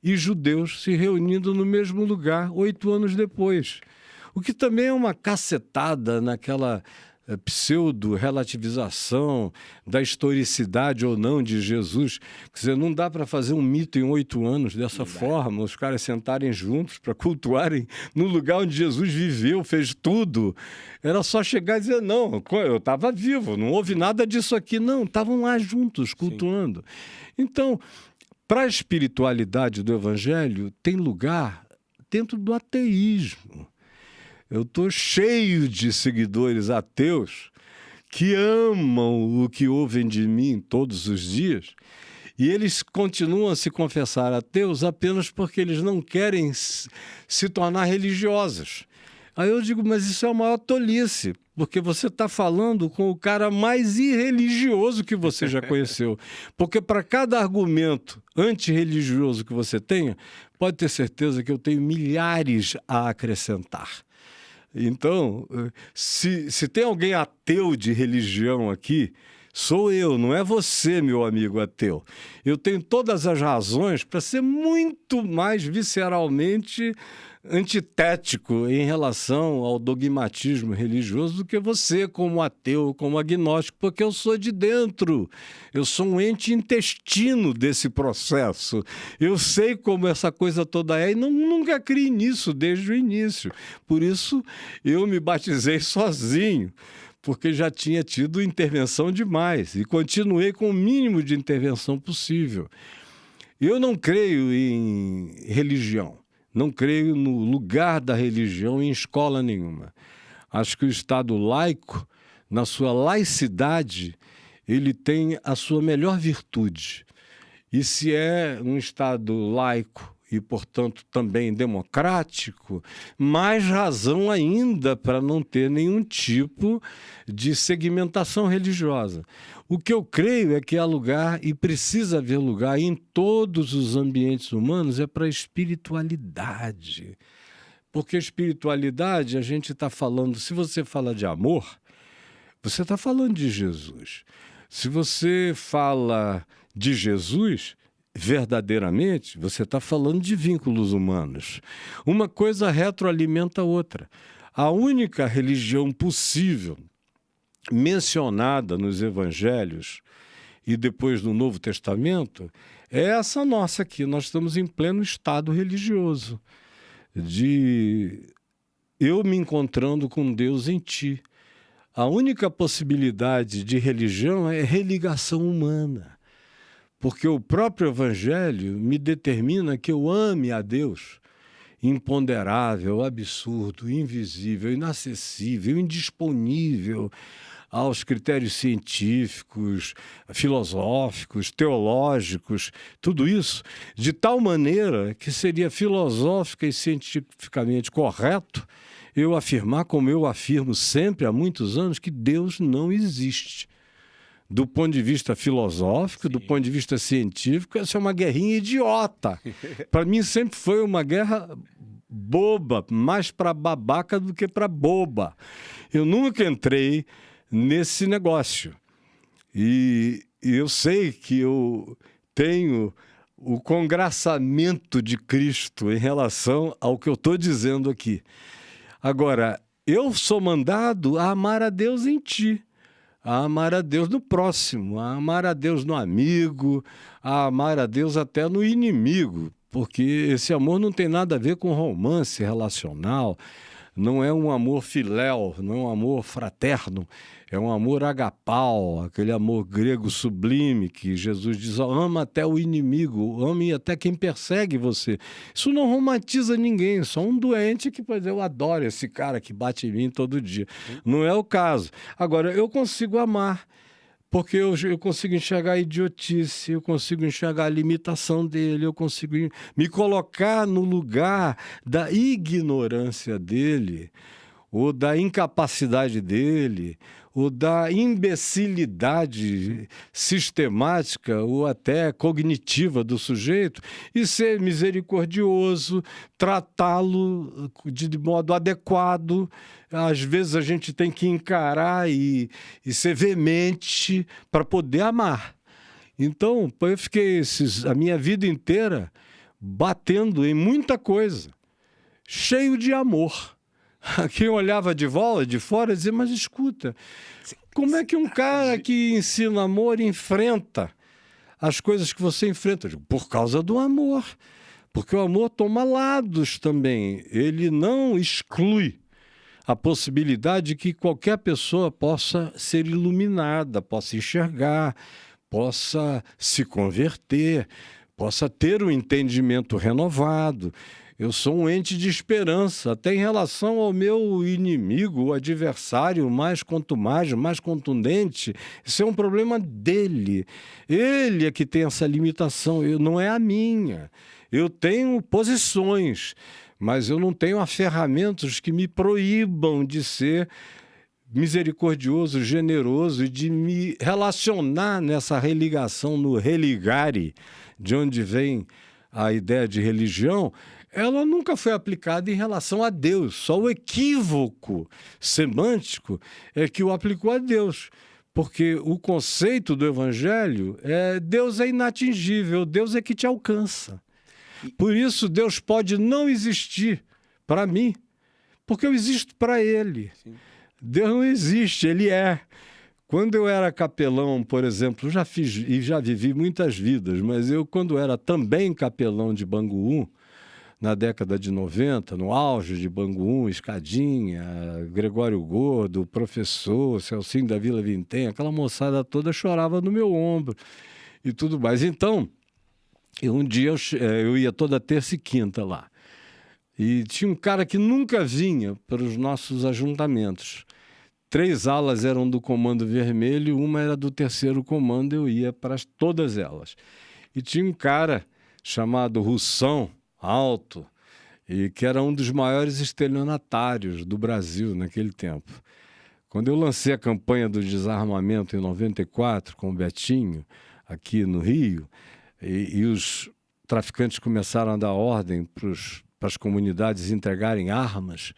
e judeus se reunindo no mesmo lugar 8 anos depois. O que também é uma cacetada naquela pseudo-relativização da historicidade ou não de Jesus. Quer dizer, não dá para fazer um mito em 8 anos dessa forma, os caras sentarem juntos para cultuarem no lugar onde Jesus viveu, fez tudo. Era só chegar e dizer, não, eu estava vivo, não houve nada disso aqui. Não, estavam lá juntos, cultuando. Sim. Então, para a espiritualidade do Evangelho, tem lugar dentro do ateísmo. Eu estou cheio de seguidores ateus que amam o que ouvem de mim todos os dias, e eles continuam a se confessar ateus apenas porque eles não querem se tornar religiosos. Aí eu digo, mas isso é a maior tolice, porque você está falando com o cara mais irreligioso que você já conheceu. Porque para cada argumento antirreligioso que você tenha, pode ter certeza que eu tenho milhares a acrescentar. Então, se tem alguém ateu de religião aqui, sou eu, não é você, meu amigo ateu. Eu tenho todas as razões para ser muito mais visceralmente antitético em relação ao dogmatismo religioso do que você, como ateu, como agnóstico, porque eu sou de dentro. Eu sou um ente intestino desse processo. Eu sei como essa coisa toda é e nunca criei nisso desde o início. Por isso, eu me batizei sozinho, porque já tinha tido intervenção demais e continuei com o mínimo de intervenção possível. Eu não creio em religião. Não creio no lugar da religião em escola nenhuma. Acho que o Estado laico, na sua laicidade, ele tem a sua melhor virtude. E se é um Estado laico e, portanto, também democrático, mais razão ainda para não ter nenhum tipo de segmentação religiosa. O que eu creio é que há lugar, e precisa haver lugar em todos os ambientes humanos, é para a espiritualidade. Porque a espiritualidade, a gente está falando, se você fala de amor, você está falando de Jesus. Se você fala de Jesus, verdadeiramente, você está falando de vínculos humanos. Uma coisa retroalimenta a outra. A única religião possível mencionada nos evangelhos e depois no Novo Testamento é essa nossa aqui. Nós estamos em pleno estado religioso, de eu me encontrando com Deus em ti. A única possibilidade de religião é religação humana, porque o próprio evangelho me determina que eu ame a Deus, imponderável, absurdo, invisível, inacessível, indisponível aos critérios científicos, filosóficos, teológicos, tudo isso, de tal maneira que seria filosófica e cientificamente correto eu afirmar, como eu afirmo sempre há muitos anos, que Deus não existe. Do ponto de vista filosófico, do ponto de vista científico, essa é uma guerrinha idiota. Para mim sempre foi uma guerra boba, mais para babaca do que para boba. Eu nunca entrei nesse negócio. E eu sei que eu tenho o congraçamento de Cristo em relação ao que eu estou dizendo aqui. Agora, eu sou mandado a amar a Deus em ti, a amar a Deus no próximo, a amar a Deus no amigo, a amar a Deus até no inimigo, porque esse amor não tem nada a ver com romance relacional, não é um amor filéu, não é um amor fraterno, é um amor agapau, aquele amor grego sublime que Jesus diz, ama até o inimigo, ame até quem persegue você. Isso não romantiza ninguém, só um doente que, pois, eu adoro esse cara que bate em mim todo dia. Não é o caso. Agora, eu consigo amar, porque eu consigo enxergar a idiotice, eu consigo enxergar a limitação dele, eu consigo me colocar no lugar da ignorância dele, ou da incapacidade dele, ou da imbecilidade sistemática ou até cognitiva do sujeito, e ser misericordioso, tratá-lo de modo adequado. Às vezes a gente tem que encarar e ser veemente para poder amar. Então, eu fiquei a minha vida inteira batendo em muita coisa, cheio de amor. Quem olhava de fora dizia, mas escuta, como é que um cara que ensina amor enfrenta as coisas que você enfrenta? Eu digo, por causa do amor. Porque o amor toma lados também. Ele não exclui a possibilidade de que qualquer pessoa possa ser iluminada, possa enxergar, possa se converter, possa ter um entendimento renovado. Eu sou um ente de esperança, até em relação ao meu inimigo, o adversário mais contumaz, mais contundente. Isso é um problema dele. Ele é que tem essa limitação, não é a minha. Eu tenho posições, mas eu não tenho ferramentas que me proíbam de ser misericordioso, generoso e de me relacionar nessa religação, no religare, de onde vem a ideia de religião. Ela nunca foi aplicada em relação a Deus. Só o equívoco semântico é que o aplicou a Deus. Porque o conceito do Evangelho é Deus é inatingível, Deus é que te alcança. Por isso, Deus pode não existir para mim, porque eu existo para Ele. Sim. Deus não existe, Ele é. Quando eu era capelão, por exemplo, já fiz e já vivi muitas vidas, mas eu, quando era também capelão de Bangu 1, na década de 90, no auge de Bangu 1, Escadinha, Gregório Gordo, o professor, Celcinho da Vila Vintém, aquela moçada toda chorava no meu ombro e tudo mais. Então, um dia eu ia toda terça e quinta lá. E tinha um cara que nunca vinha para os nossos ajuntamentos. 3 alas eram do Comando Vermelho, uma era do 3º Comando, eu ia para todas elas. E tinha um cara chamado Russão, alto, e que era um dos maiores estelionatários do Brasil naquele tempo. Quando eu lancei a campanha do desarmamento em 94 com o Betinho, aqui no Rio, e os traficantes começaram a dar ordem para as comunidades entregarem armas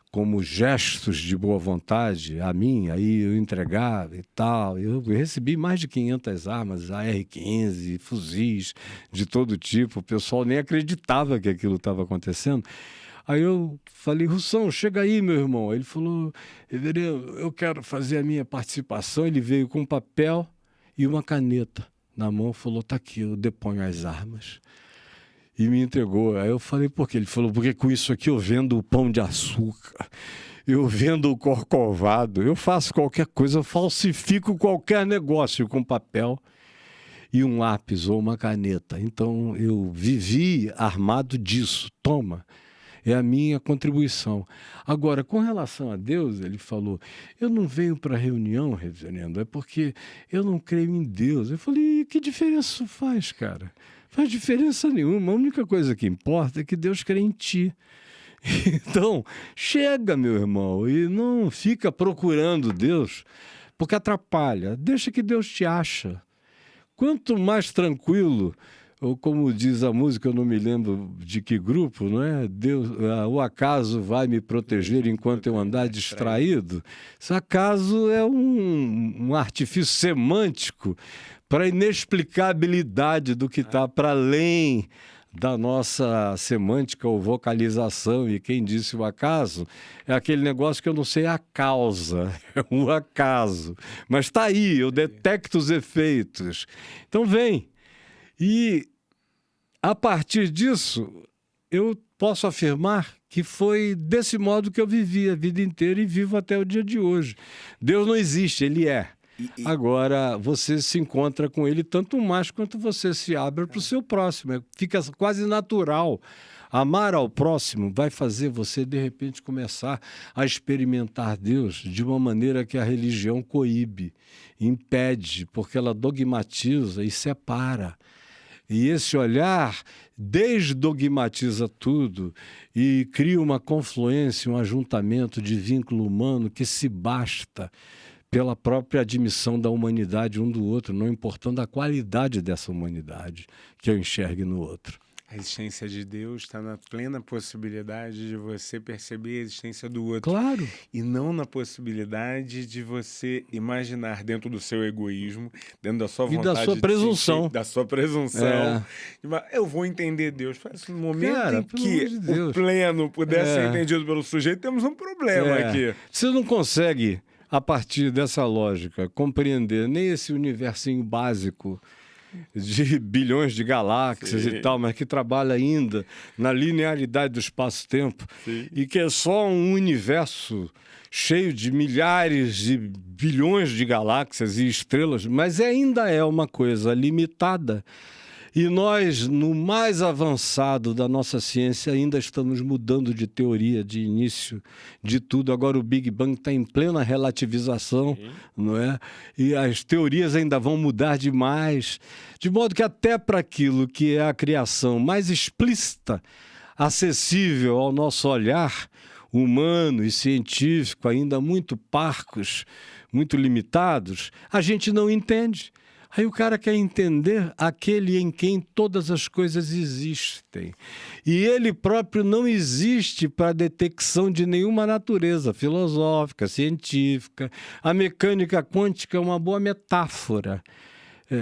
como gestos de boa vontade a mim, aí eu entregava e tal. Eu recebi mais de 500 armas, AR-15, fuzis de todo tipo. O pessoal nem acreditava que aquilo estava acontecendo. Aí eu falei, Russão, chega aí, meu irmão. Ele falou, reverendo, eu quero fazer a minha participação. Ele veio com um papel e uma caneta na mão, falou, tá aqui, eu deponho as armas. E me entregou. Aí eu falei, por quê? Ele falou, porque com isso aqui eu vendo o pão de açúcar, eu vendo o corcovado, eu faço qualquer coisa, eu falsifico qualquer negócio com papel e um lápis ou uma caneta. Então eu vivi armado disso. Toma, é a minha contribuição. Agora, com relação a Deus, ele falou, eu não venho para a reunião, reverendo, é porque eu não creio em Deus. Eu falei, que diferença isso faz, cara? Faz diferença nenhuma. A única coisa que importa é que Deus crê em ti. Então, chega, meu irmão, e não fica procurando Deus, porque atrapalha. Deixa que Deus te acha. Quanto mais tranquilo, ou como diz a música, eu não me lembro de que grupo, não é? Deus, o acaso vai me proteger enquanto eu andar distraído. Esse acaso é um artifício semântico para a inexplicabilidade do que está para além da nossa semântica ou vocalização. E quem disse o acaso é aquele negócio que eu não sei a causa, é um acaso. Mas está aí, eu detecto os efeitos. Então vem. E, a partir disso, eu posso afirmar que foi desse modo que eu vivi a vida inteira e vivo até o dia de hoje. Deus não existe, Ele é. Agora, você se encontra com Ele tanto mais quanto você se abre para o seu próximo. Fica quase natural. Amar ao próximo vai fazer você, de repente, começar a experimentar Deus de uma maneira que a religião coíbe, impede, porque ela dogmatiza e separa. E esse olhar desdogmatiza tudo e cria uma confluência, um ajuntamento de vínculo humano que se basta pela própria admissão da humanidade um do outro, não importando a qualidade dessa humanidade que eu enxergue no outro. A existência de Deus está na plena possibilidade de você perceber a existência do outro. Claro. E não na possibilidade de você imaginar dentro do seu egoísmo, dentro da sua vontade. E da sua presunção. Da sua presunção. Eu vou entender Deus. No momento em que o pleno puder ser entendido pelo sujeito, temos um problema aqui. Você não consegue, a partir dessa lógica, compreender nem esse universinho básico de bilhões de galáxias e tal, mas que trabalha ainda na linearidade do espaço-tempo e que é só um universo cheio de milhares de bilhões de galáxias e estrelas, mas ainda é uma coisa limitada. E nós, no mais avançado da nossa ciência, ainda estamos mudando de teoria, de início de tudo. Agora o Big Bang está em plena relativização, não é? E as teorias ainda vão mudar demais. De modo que até para aquilo que é a criação mais explícita, acessível ao nosso olhar humano e científico, ainda muito parcos, muito limitados, a gente não entende. Aí o cara quer entender aquele em quem todas as coisas existem. E ele próprio não existe para a detecção de nenhuma natureza filosófica, científica. A mecânica quântica é uma boa metáfora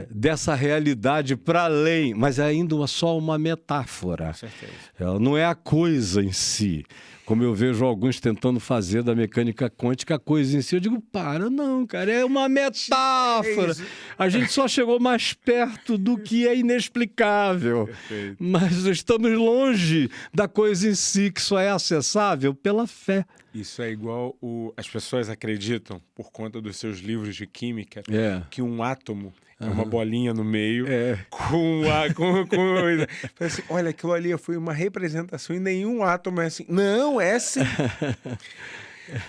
dessa realidade para além, mas é ainda só uma metáfora. Com certeza. Ela não é a coisa em si. Como eu vejo alguns tentando fazer da mecânica quântica a coisa em si. Eu digo, não, cara, é uma metáfora. A gente só chegou mais perto do que é inexplicável. Perfeito. Mas estamos longe da coisa em si, que só é acessável pela fé. Isso é igual as pessoas acreditam, por conta dos seus livros de química, que um átomo é uma bolinha no meio com assim, olha, aquilo ali foi uma representação e nenhum átomo é assim. Não, é assim.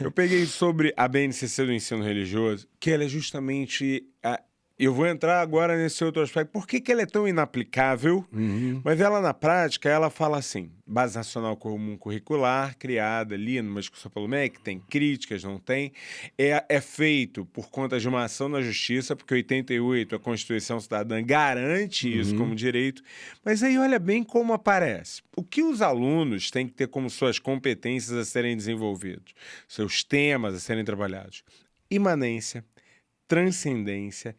Eu peguei sobre a BNCC do ensino religioso, que ela é justamente... Eu vou entrar agora nesse outro aspecto. Por que ela é tão inaplicável? Mas ela, na prática, ela fala assim, Base Nacional Comum Curricular, criada ali numa discussão pelo MEC, tem críticas, não tem. É feito por conta de uma ação na justiça, porque 88, a Constituição Cidadã garante isso como direito. Mas aí olha bem como aparece. O que os alunos têm que ter como suas competências a serem desenvolvidos? Seus temas a serem trabalhados. Imanência, transcendência,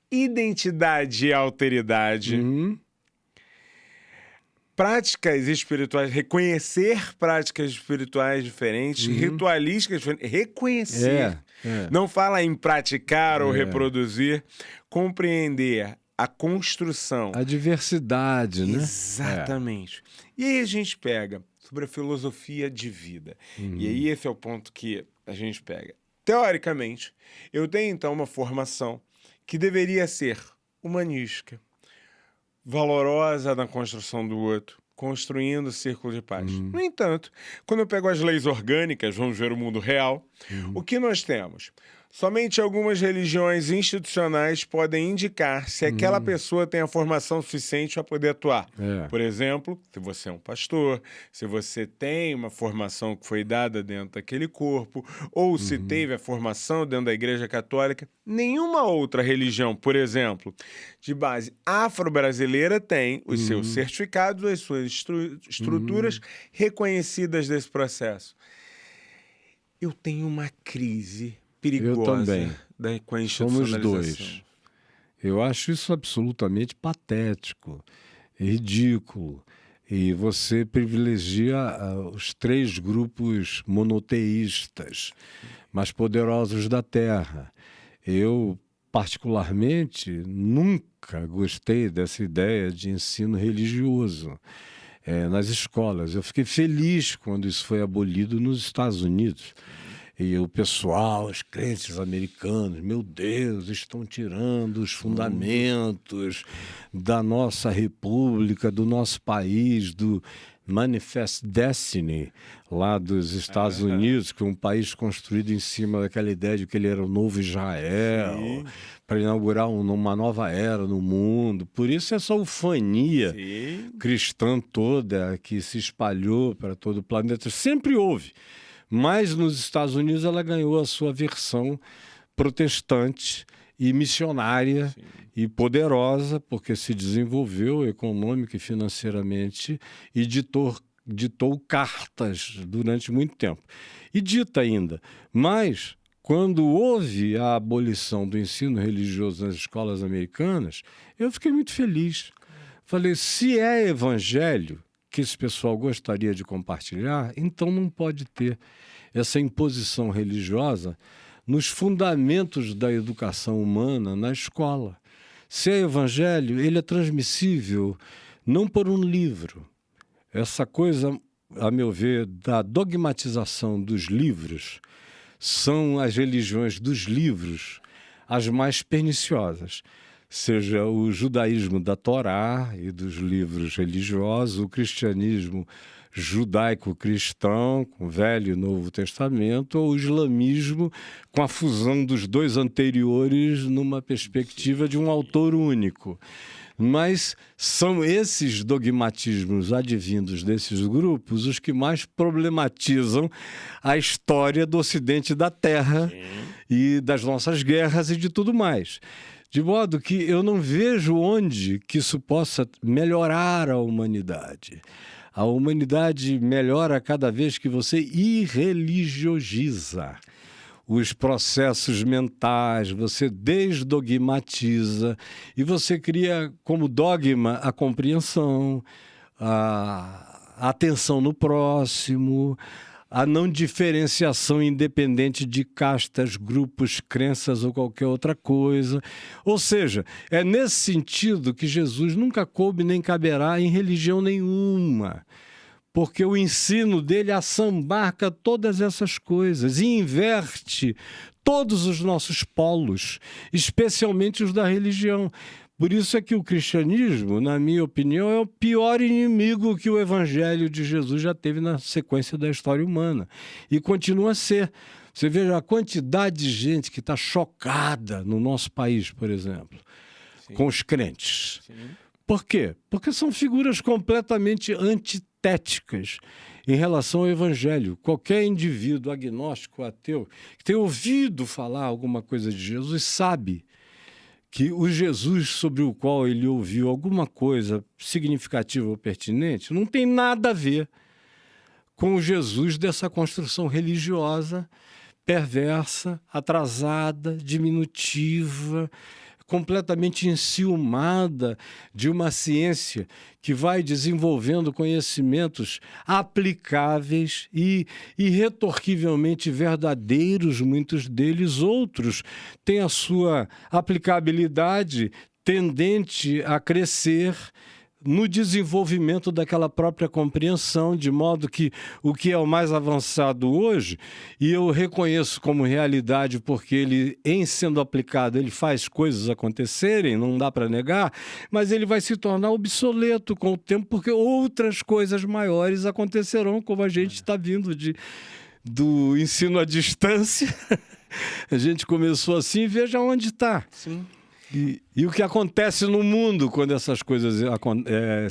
identidade e alteridade, práticas espirituais, reconhecer práticas espirituais diferentes, ritualísticas diferentes, reconhecer. Não fala em praticar ou reproduzir, compreender a construção. A diversidade, né? Exatamente. E aí a gente pega sobre a filosofia de vida. E aí esse é o ponto que a gente pega. Teoricamente, eu tenho então uma formação que deveria ser humanística, valorosa na construção do outro, construindo círculo de paz. No entanto, quando eu pego as leis orgânicas, vamos ver o mundo real, o que nós temos? Somente algumas religiões institucionais podem indicar se aquela pessoa tem a formação suficiente para poder atuar. Por exemplo, se você é um pastor, se você tem uma formação que foi dada dentro daquele corpo, ou se teve a formação dentro da Igreja Católica. Nenhuma outra religião, por exemplo, de base afro-brasileira tem os seus certificados, as suas estruturas reconhecidas desse processo. Eu tenho uma crise perigosa com a institucionalização. Somos dois. Eu acho isso absolutamente patético, ridículo. E você privilegia os 3 grupos monoteístas mais poderosos da Terra. Eu, particularmente, nunca gostei dessa ideia de ensino religioso nas escolas. Eu fiquei feliz quando isso foi abolido nos Estados Unidos. E o pessoal, os crentes americanos, meu Deus, estão tirando os fundamentos da nossa república, do nosso país, do Manifest Destiny, lá dos Estados Unidos, que é um país construído em cima daquela ideia de que ele era o novo Israel, para inaugurar uma nova era no mundo. Por isso essa ufania cristã toda que se espalhou para todo o planeta sempre houve. Mas nos Estados Unidos ela ganhou a sua versão protestante e missionária e poderosa, porque se desenvolveu econômica e financeiramente e ditou cartas durante muito tempo. E dita ainda. Mas, quando houve a abolição do ensino religioso nas escolas americanas, eu fiquei muito feliz. Falei, se é evangelho que esse pessoal gostaria de compartilhar, então não pode ter essa imposição religiosa nos fundamentos da educação humana na escola. Se é evangelho, ele é transmissível não por um livro. Essa coisa, a meu ver, da dogmatização dos livros, são as religiões dos livros as mais perniciosas. Seja o judaísmo da Torá e dos livros religiosos, o cristianismo judaico-cristão, com o Velho e Novo Testamento, ou o islamismo com a fusão dos 2 anteriores numa perspectiva de um autor único. Mas são esses dogmatismos advindos desses grupos os que mais problematizam a história do Ocidente da Terra e das nossas guerras e de tudo mais. De modo que eu não vejo onde que isso possa melhorar a humanidade. A humanidade melhora cada vez que você irreligiogiza os processos mentais, você desdogmatiza e você cria como dogma a compreensão, a atenção no próximo, a não diferenciação independente de castas, grupos, crenças ou qualquer outra coisa. Ou seja, é nesse sentido que Jesus nunca coube nem caberá em religião nenhuma, porque o ensino dele assambarca todas essas coisas e inverte todos os nossos polos, especialmente os da religião. Por isso é que o cristianismo, na minha opinião, é o pior inimigo que o evangelho de Jesus já teve na sequência da história humana. E continua a ser. Você veja a quantidade de gente que está chocada no nosso país, por exemplo, com os crentes. Por quê? Porque são figuras completamente antitéticas em relação ao evangelho. Qualquer indivíduo agnóstico, ateu, que tenha ouvido falar alguma coisa de Jesus, sabe que o Jesus sobre o qual ele ouviu alguma coisa significativa ou pertinente não tem nada a ver com o Jesus dessa construção religiosa, perversa, atrasada, diminutiva, completamente enciumada de uma ciência que vai desenvolvendo conhecimentos aplicáveis e irretorquivelmente verdadeiros, muitos deles. Outros têm a sua aplicabilidade tendente a crescer no desenvolvimento daquela própria compreensão, de modo que o que é o mais avançado hoje, e eu reconheço como realidade porque ele, em sendo aplicado, ele faz coisas acontecerem, não dá para negar, mas ele vai se tornar obsoleto com o tempo, porque outras coisas maiores acontecerão, como a gente está vindo do ensino à distância A gente começou assim e veja onde está. Sim. E o que acontece no mundo quando essas coisas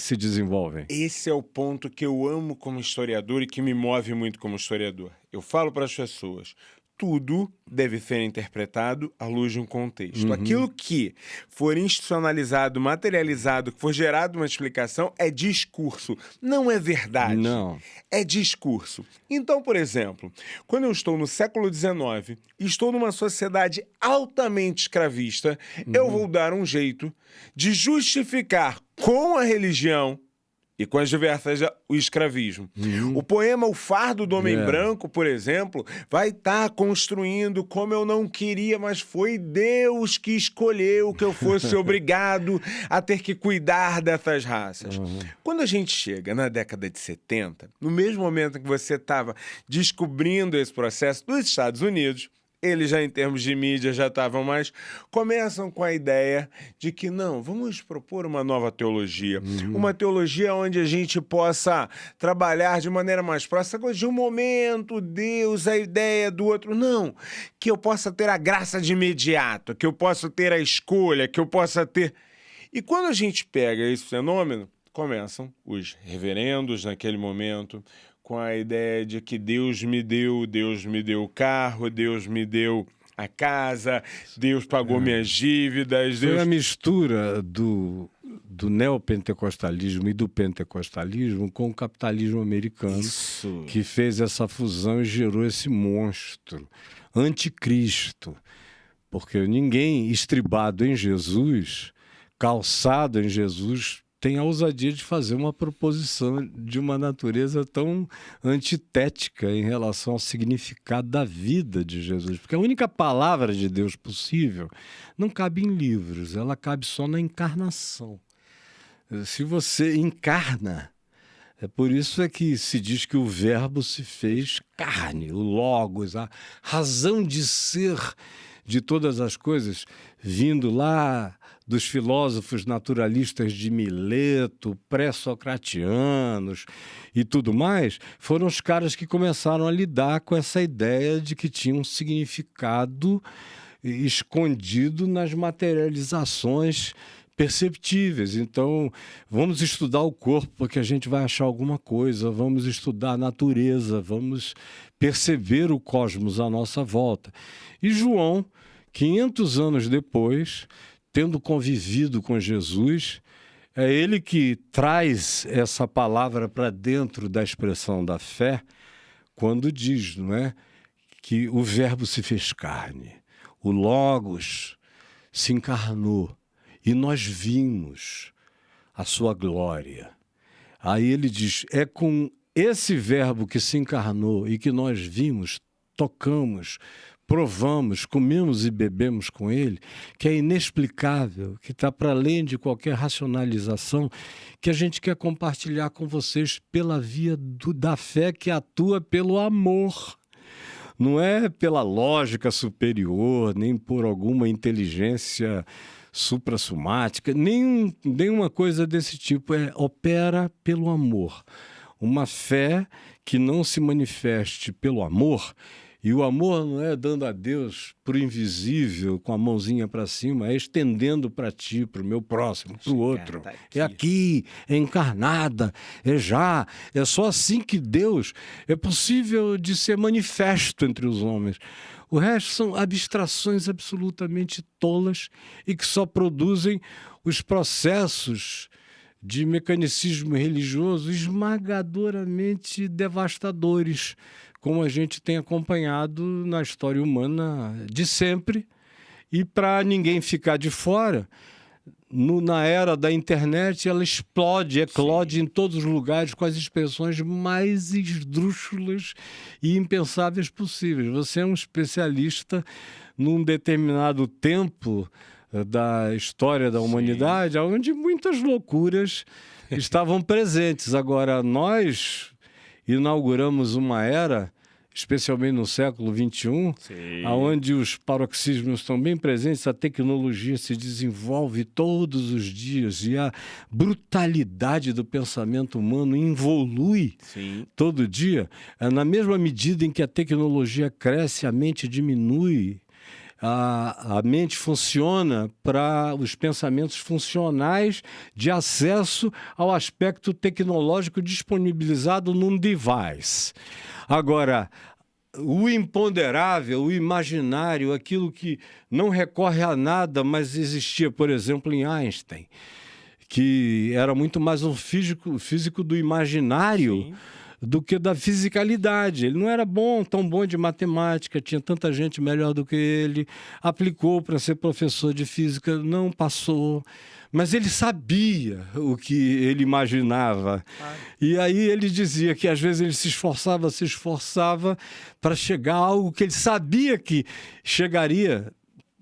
se desenvolvem. Esse é o ponto que eu amo como historiador e que me move muito como historiador. Eu falo para as pessoas, tudo deve ser interpretado à luz de um contexto. Aquilo que for institucionalizado, materializado, que for gerado uma explicação, é discurso, não é verdade. Não. É discurso. Então, por exemplo, quando eu estou no século XIX e estou numa sociedade altamente escravista, eu vou dar um jeito de justificar com a religião e com as diversas o escravismo. O poema O Fardo do Homem Branco, por exemplo, vai estar construindo como eu não queria, mas foi Deus que escolheu que eu fosse obrigado a ter que cuidar dessas raças. Quando a gente chega na década de 70, no mesmo momento em que você estava descobrindo esse processo dos Estados Unidos, eles já em termos de mídia já estavam mais, começam com a ideia de que não, vamos propor uma nova teologia. Uma teologia onde a gente possa trabalhar de maneira mais próxima de um momento, Deus, a ideia do outro. Não, que eu possa ter a graça de imediato, que eu possa ter a escolha, que eu possa ter... E quando a gente pega esse fenômeno, começam os reverendos naquele momento, com a ideia de que Deus me deu o carro, Deus me deu a casa, Deus pagou minhas dívidas. Foi a mistura do neopentecostalismo e do pentecostalismo com o capitalismo americano. Isso. Que fez essa fusão e gerou esse monstro, anticristo. Porque ninguém estribado em Jesus, calçado em Jesus, tem a ousadia de fazer uma proposição de uma natureza tão antitética em relação ao significado da vida de Jesus. Porque a única palavra de Deus possível não cabe em livros, ela cabe só na encarnação. Se você encarna, é por isso é que se diz que o verbo se fez carne, o logos, a razão de ser de todas as coisas, vindo lá dos filósofos naturalistas de Mileto, pré-socratianos e tudo mais, foram os caras que começaram a lidar com essa ideia de que tinha um significado escondido nas materializações perceptíveis. Então, vamos estudar o corpo porque a gente vai achar alguma coisa, vamos estudar a natureza, vamos perceber o cosmos à nossa volta. E João, 500 anos depois, tendo convivido com Jesus, é ele que traz essa palavra para dentro da expressão da fé, quando diz, não é, que o verbo se fez carne, o Logos se encarnou e nós vimos a sua glória. Aí ele diz, é com esse verbo que se encarnou e que nós vimos, tocamos, provamos, comemos e bebemos com ele, que é inexplicável, que está para além de qualquer racionalização, que a gente quer compartilhar com vocês pela via da fé que atua pelo amor. Não é pela lógica superior, nem por alguma inteligência suprassomática, nenhuma coisa desse tipo. Opera pelo amor. Uma fé que não se manifeste pelo amor. E o amor não é dando a Deus pro invisível, com a mãozinha para cima, é estendendo para ti, para o meu próximo, para o outro. É aqui, é encarnada, é já. É só assim que Deus é possível de ser manifesto entre os homens. O resto são abstrações absolutamente tolas e que só produzem os processos de mecanicismo religioso esmagadoramente devastadores, como a gente tem acompanhado na história humana de sempre. E para ninguém ficar de fora, na era da internet, ela eclode em todos os lugares com as expressões mais esdrúxulas e impensáveis possíveis. Você é um especialista num determinado tempo da história da humanidade, onde muitas loucuras estavam presentes. Agora, nós inauguramos uma era especialmente no século XXI, onde os paroxismos estão bem presentes, a tecnologia se desenvolve todos os dias e a brutalidade do pensamento humano evolui todo dia. Na mesma medida em que a tecnologia cresce, a mente diminui. A mente funciona para os pensamentos funcionais de acesso ao aspecto tecnológico disponibilizado num device. Agora, o imponderável, o imaginário, aquilo que não recorre a nada, mas existia, por exemplo, em Einstein, que era muito mais um físico do imaginário do que da fisicalidade. Ele não era tão bom de matemática, tinha tanta gente melhor do que ele, aplicou para ser professor de física, não passou, mas ele sabia o que ele imaginava. E aí ele dizia que às vezes ele se esforçava para chegar a algo que ele sabia que chegaria,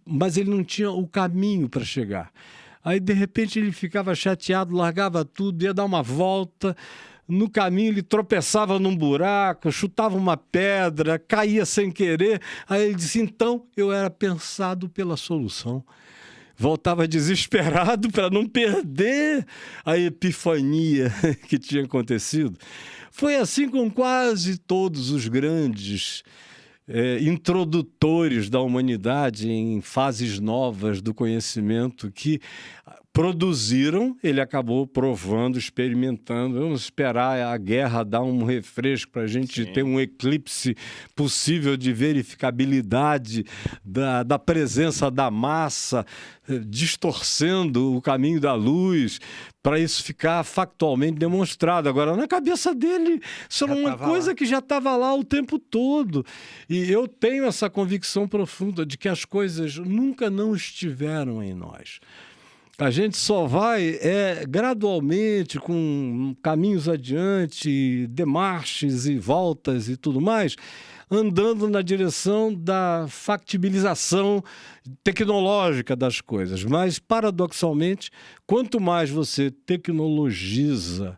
mas ele não tinha o caminho para chegar. Aí de repente ele ficava chateado, largava tudo, ia dar uma volta. No caminho ele tropeçava num buraco, chutava uma pedra, caía sem querer. Aí ele disse, então eu era pensado pela solução. Voltava desesperado para não perder a epifania que tinha acontecido. Foi assim com quase todos os grandes introdutores da humanidade em fases novas do conhecimento que produziram, ele acabou provando, experimentando. Vamos esperar a guerra dar um refresco para a gente ter um eclipse possível de verificabilidade da presença da massa, distorcendo o caminho da luz, para isso ficar factualmente demonstrado. Agora, na cabeça dele, isso era uma coisa que já estava lá o tempo todo. E eu tenho essa convicção profunda de que as coisas nunca não estiveram em nós. A gente só vai gradualmente, com caminhos adiante, demarches e voltas e tudo mais, andando na direção da factibilização tecnológica das coisas. Mas, paradoxalmente, quanto mais você tecnologiza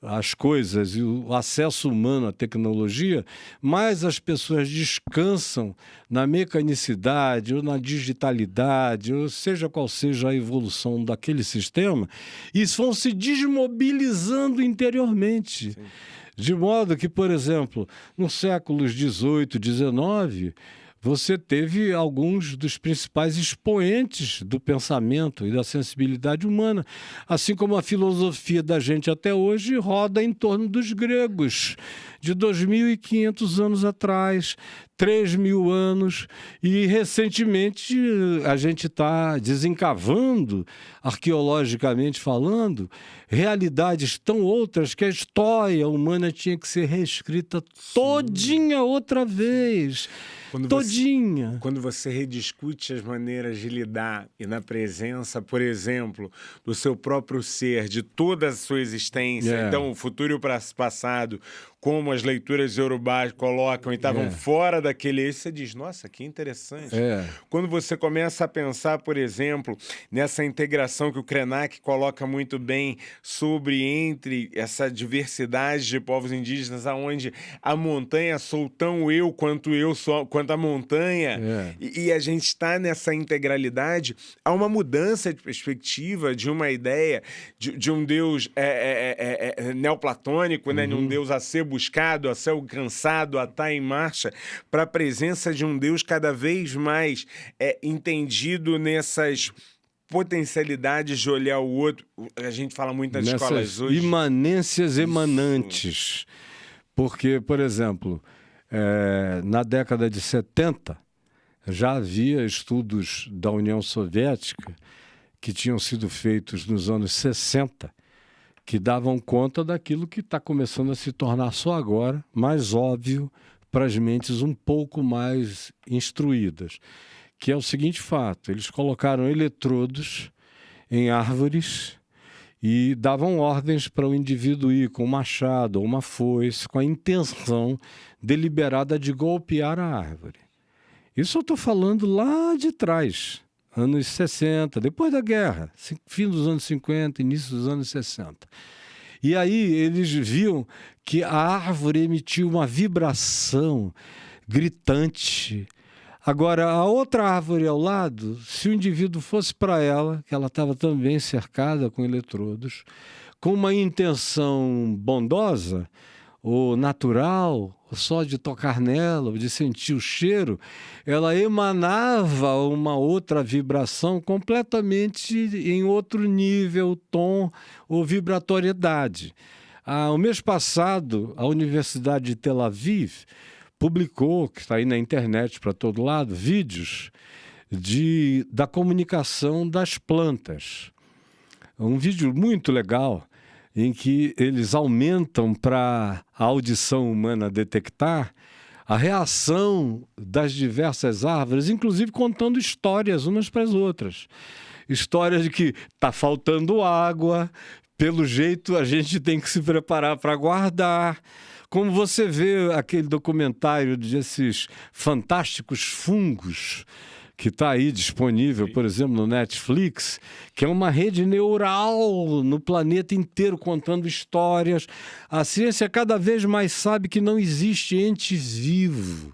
as coisas e o acesso humano à tecnologia, mais as pessoas descansam na mecanicidade ou na digitalidade, ou seja qual seja a evolução daquele sistema, e vão se desmobilizando interiormente. Sim. De modo que, por exemplo, nos séculos XVIII, XIX, você teve alguns dos principais expoentes do pensamento e da sensibilidade humana, assim como a filosofia da gente até hoje roda em torno dos gregos, de 2.500 anos atrás, 3.000 anos, e recentemente a gente está desencavando, arqueologicamente falando, realidades tão outras que a história humana tinha que ser reescrita todinha outra vez. Quando você rediscute as maneiras de lidar e na presença, por exemplo, do seu próprio ser, de toda a sua existência, então o futuro e o passado, como as leituras iorubás colocam e estavam fora daquele eixo, você diz, nossa, que interessante. Quando você começa a pensar, por exemplo, nessa integração que o Krenak coloca muito bem entre essa diversidade de povos indígenas, aonde a montanha sou tão eu quanto a montanha, e a gente está nessa integralidade, há uma mudança de perspectiva, de uma ideia de um Deus neoplatônico, né, de um Deus a ser buscado, a ser alcançado, a estar em marcha, para a presença de um Deus cada vez mais entendido nessas potencialidades de olhar o outro. A gente fala muito nas escolas hoje. Imanências emanantes. Porque, por exemplo, na década de 70, já havia estudos da União Soviética que tinham sido feitos nos anos 60, que davam conta daquilo que está começando a se tornar só agora mais óbvio para as mentes um pouco mais instruídas, que é o seguinte fato: eles colocaram eletrodos em árvores e davam ordens para o indivíduo ir com um machado ou uma foice com a intenção deliberada de golpear a árvore. Isso eu estou falando lá de trás, anos 60, depois da guerra, fim dos anos 50, início dos anos 60. E aí eles viam que a árvore emitia uma vibração gritante. Agora, a outra árvore ao lado, se o indivíduo fosse para ela, que ela estava também cercada com eletrodos, com uma intenção bondosa, ou natural, ou só de tocar nela, ou de sentir o cheiro, ela emanava uma outra vibração completamente em outro nível, tom ou vibratoriedade. O mês passado, a Universidade de Tel Aviv publicou, que está aí na internet para todo lado, vídeos da comunicação das plantas. Um vídeo muito legal, em que eles aumentam para a audição humana detectar a reação das diversas árvores, inclusive contando histórias umas para as outras. Histórias de que está faltando água, pelo jeito a gente tem que se preparar para guardar. Como você vê aquele documentário desses fantásticos fungos, que está aí disponível, por exemplo, no Netflix, que é uma rede neural no planeta inteiro contando histórias. A ciência cada vez mais sabe que não existe ente vivo.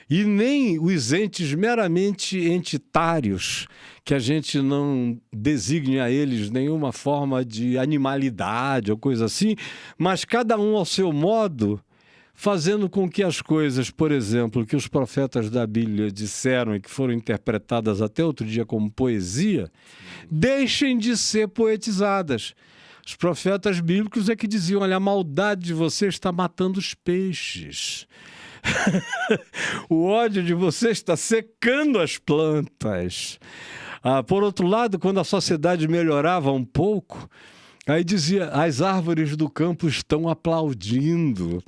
E nem os entes meramente entitários, que a gente não designe a eles nenhuma forma de animalidade ou coisa assim, mas cada um ao seu modo, fazendo com que as coisas, por exemplo, que os profetas da Bíblia disseram e que foram interpretadas até outro dia como poesia, deixem de ser poetizadas. Os profetas bíblicos é que diziam, olha, a maldade de você está matando os peixes. O ódio de você está secando as plantas. Por outro lado, quando a sociedade melhorava um pouco, aí dizia, as árvores do campo estão aplaudindo.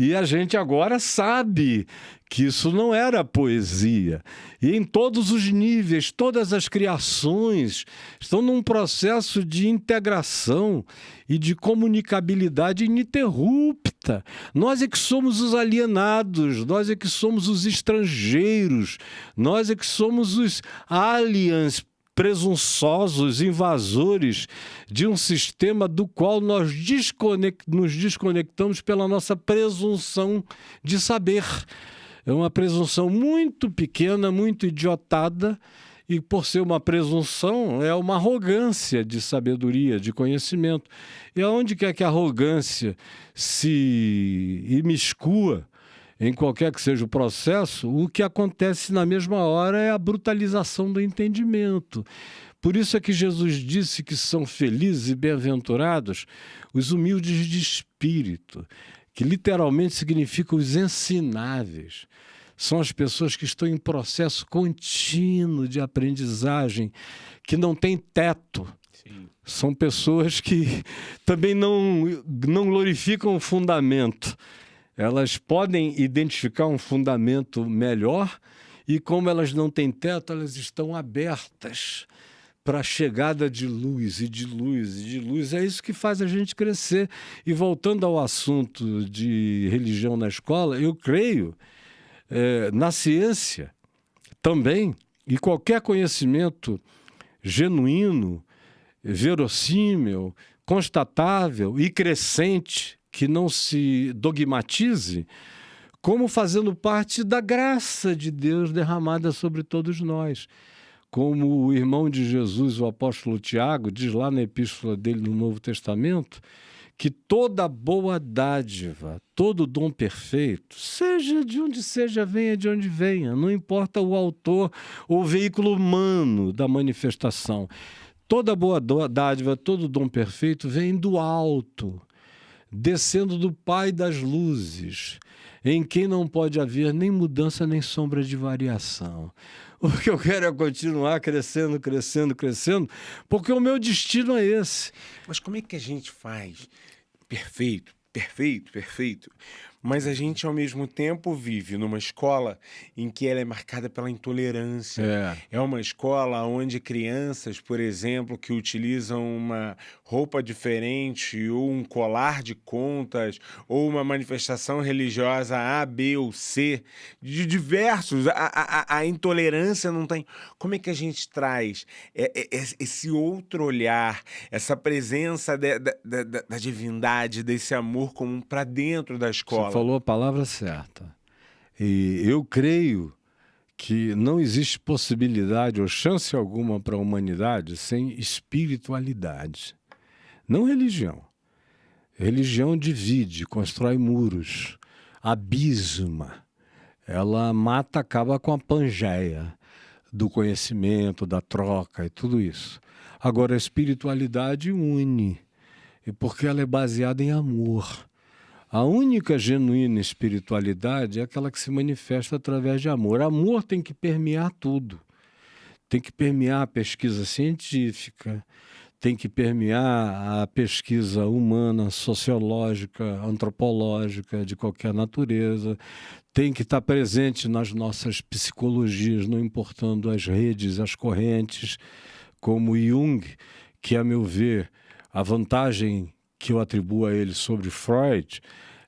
E a gente agora sabe que isso não era poesia. E em todos os níveis, todas as criações estão num processo de integração e de comunicabilidade ininterrupta. Nós é que somos os alienados, nós é que somos os estrangeiros, nós é que somos os aliens presunçosos, invasores de um sistema do qual nós nos desconectamos pela nossa presunção de saber. É uma presunção muito pequena, muito idiotada, e por ser uma presunção, é uma arrogância de sabedoria, de conhecimento. E aonde quer que a arrogância se imiscua em qualquer que seja o processo, o que acontece na mesma hora é a brutalização do entendimento. Por isso é que Jesus disse que são felizes e bem-aventurados os humildes de espírito, que literalmente significa os ensináveis. São as pessoas que estão em processo contínuo de aprendizagem, que não têm teto. Sim. São pessoas que também não glorificam o fundamento. Elas podem identificar um fundamento melhor e, como elas não têm teto, elas estão abertas para a chegada de luz e de luz e de luz. É isso que faz a gente crescer. E voltando ao assunto de religião na escola, eu creio na ciência também, e qualquer conhecimento genuíno, verossímil, constatável e crescente, que não se dogmatize, como fazendo parte da graça de Deus derramada sobre todos nós. Como o irmão de Jesus, o apóstolo Tiago, diz lá na epístola dele no Novo Testamento, que toda boa dádiva, todo dom perfeito, seja de onde seja, venha de onde venha, não importa o autor ou o veículo humano da manifestação. Toda boa dádiva, todo dom perfeito vem do alto, descendo do Pai das luzes, em quem não pode haver nem mudança nem sombra de variação. O que eu quero é continuar crescendo, crescendo, crescendo, porque o meu destino é esse. Mas como é que a gente faz? Perfeito, perfeito, perfeito. Mas a gente, ao mesmo tempo, vive numa escola em que ela é marcada pela intolerância. É uma escola onde crianças, por exemplo, que utilizam uma roupa diferente ou um colar de contas ou uma manifestação religiosa A, B ou C, de diversos, a intolerância não tem... Como é que a gente traz esse outro olhar, essa presença da divindade, desse amor comum para dentro da escola? Você falou a palavra certa. E eu creio que não existe possibilidade ou chance alguma para a humanidade sem espiritualidade. Não religião. Religião divide, constrói muros, abisma. Ela mata, acaba com a pangeia do conhecimento, da troca e tudo isso. Agora, a espiritualidade une, e porque ela é baseada em amor. A única genuína espiritualidade é aquela que se manifesta através de amor. Amor tem que permear tudo. Tem que permear a pesquisa científica, tem que permear a pesquisa humana, sociológica, antropológica, de qualquer natureza. Tem que estar presente nas nossas psicologias, não importando as redes, as correntes, como Jung, que, a meu ver, a vantagem que eu atribuo a ele sobre Freud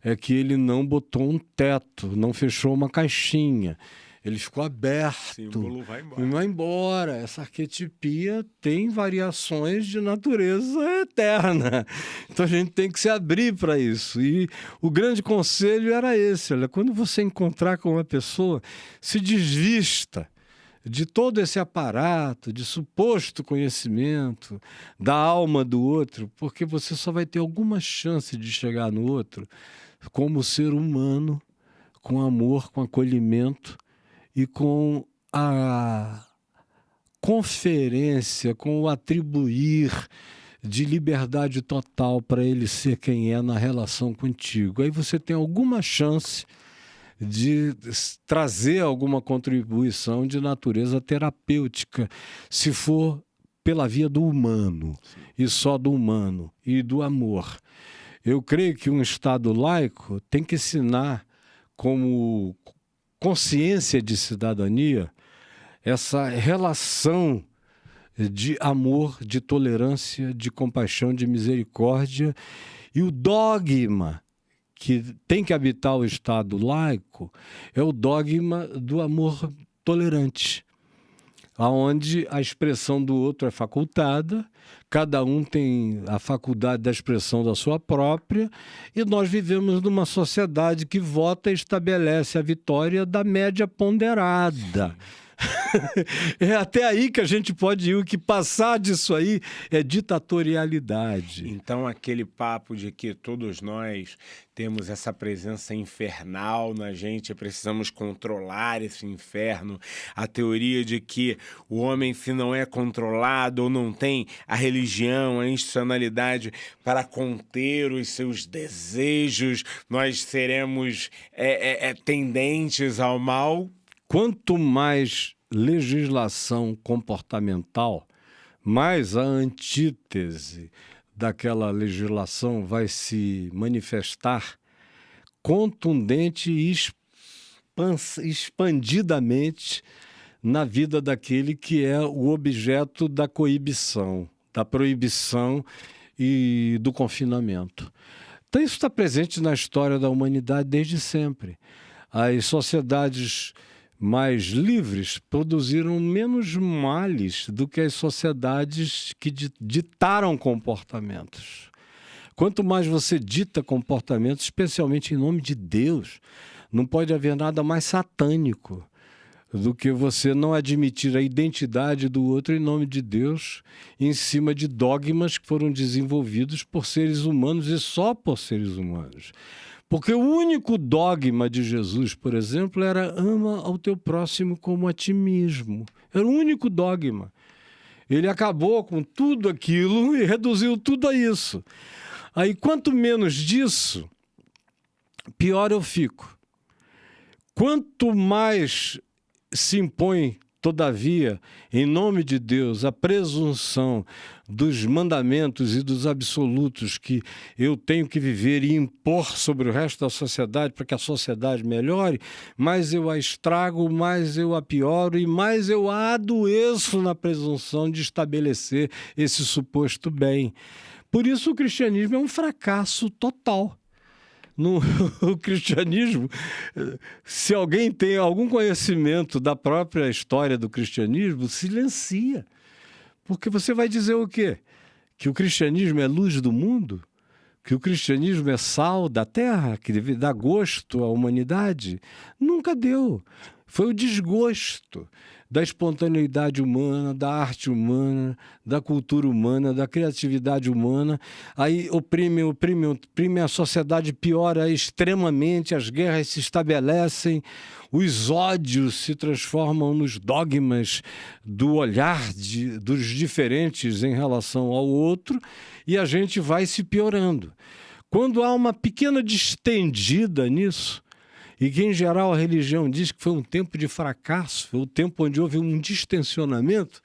é que ele não botou um teto, não fechou uma caixinha. Ele ficou aberto. Símbolo vai embora. Vai embora. Essa arquetipia tem variações de natureza eterna. Então a gente tem que se abrir para isso. E o grande conselho era esse: olha, quando você encontrar com uma pessoa, se desvista de todo esse aparato de suposto conhecimento da alma do outro, porque você só vai ter alguma chance de chegar no outro como ser humano, com amor, com acolhimento e com a conferência, com o atribuir de liberdade total para ele ser quem é na relação contigo. Aí você tem alguma chance de trazer alguma contribuição de natureza terapêutica, se for pela via do humano, e só do humano, e do amor. Eu creio que um Estado laico tem que ensinar como consciência de cidadania essa relação de amor, de tolerância, de compaixão, de misericórdia, e o dogma que tem que habitar o Estado laico é o dogma do amor tolerante, onde a expressão do outro é facultada, cada um tem a faculdade da expressão da sua própria, e nós vivemos numa sociedade que vota e estabelece a vitória da média ponderada. É até aí que a gente pode ir. O que passar disso aí é ditatorialidade. Então, aquele papo de que todos nós temos essa presença infernal na gente, precisamos controlar esse inferno, a teoria de que o homem, se não é controlado ou não tem a religião, a institucionalidade para conter os seus desejos, nós seremos tendentes ao mal. Quanto mais legislação comportamental, mais a antítese daquela legislação vai se manifestar contundente e expandidamente na vida daquele que é o objeto da coibição, da proibição e do confinamento. Então isso está presente na história da humanidade desde sempre. As sociedades mais livres produziram menos males do que as sociedades que ditaram comportamentos. Quanto mais você dita comportamentos, especialmente em nome de Deus, não pode haver nada mais satânico do que você não admitir a identidade do outro em nome de Deus, em cima de dogmas que foram desenvolvidos por seres humanos e só por seres humanos. Porque o único dogma de Jesus, por exemplo, era ama ao teu próximo como a ti mesmo. Era o único dogma. Ele acabou com tudo aquilo e reduziu tudo a isso. Aí, quanto menos disso, pior eu fico. Quanto mais se impõe Todavia, em nome de Deus, a presunção dos mandamentos e dos absolutos que eu tenho que viver e impor sobre o resto da sociedade para que a sociedade melhore, mais eu a estrago, mais eu a pioro e mais eu a adoeço na presunção de estabelecer esse suposto bem. Por isso o cristianismo é um fracasso total. O cristianismo, se alguém tem algum conhecimento da própria história do cristianismo, silencia. Porque você vai dizer o quê? Que o cristianismo é luz do mundo? Que o cristianismo é sal da terra, que dá gosto à humanidade? Nunca deu. Foi o desgosto da espontaneidade humana, da arte humana, da cultura humana, da criatividade humana. Aí oprime a sociedade, piora extremamente, as guerras se estabelecem, os ódios se transformam nos dogmas do olhar dos diferentes em relação ao outro, e a gente vai se piorando. Quando há uma pequena distendida nisso, e que, em geral, a religião diz que foi um tempo de fracasso, foi um tempo onde houve um distensionamento,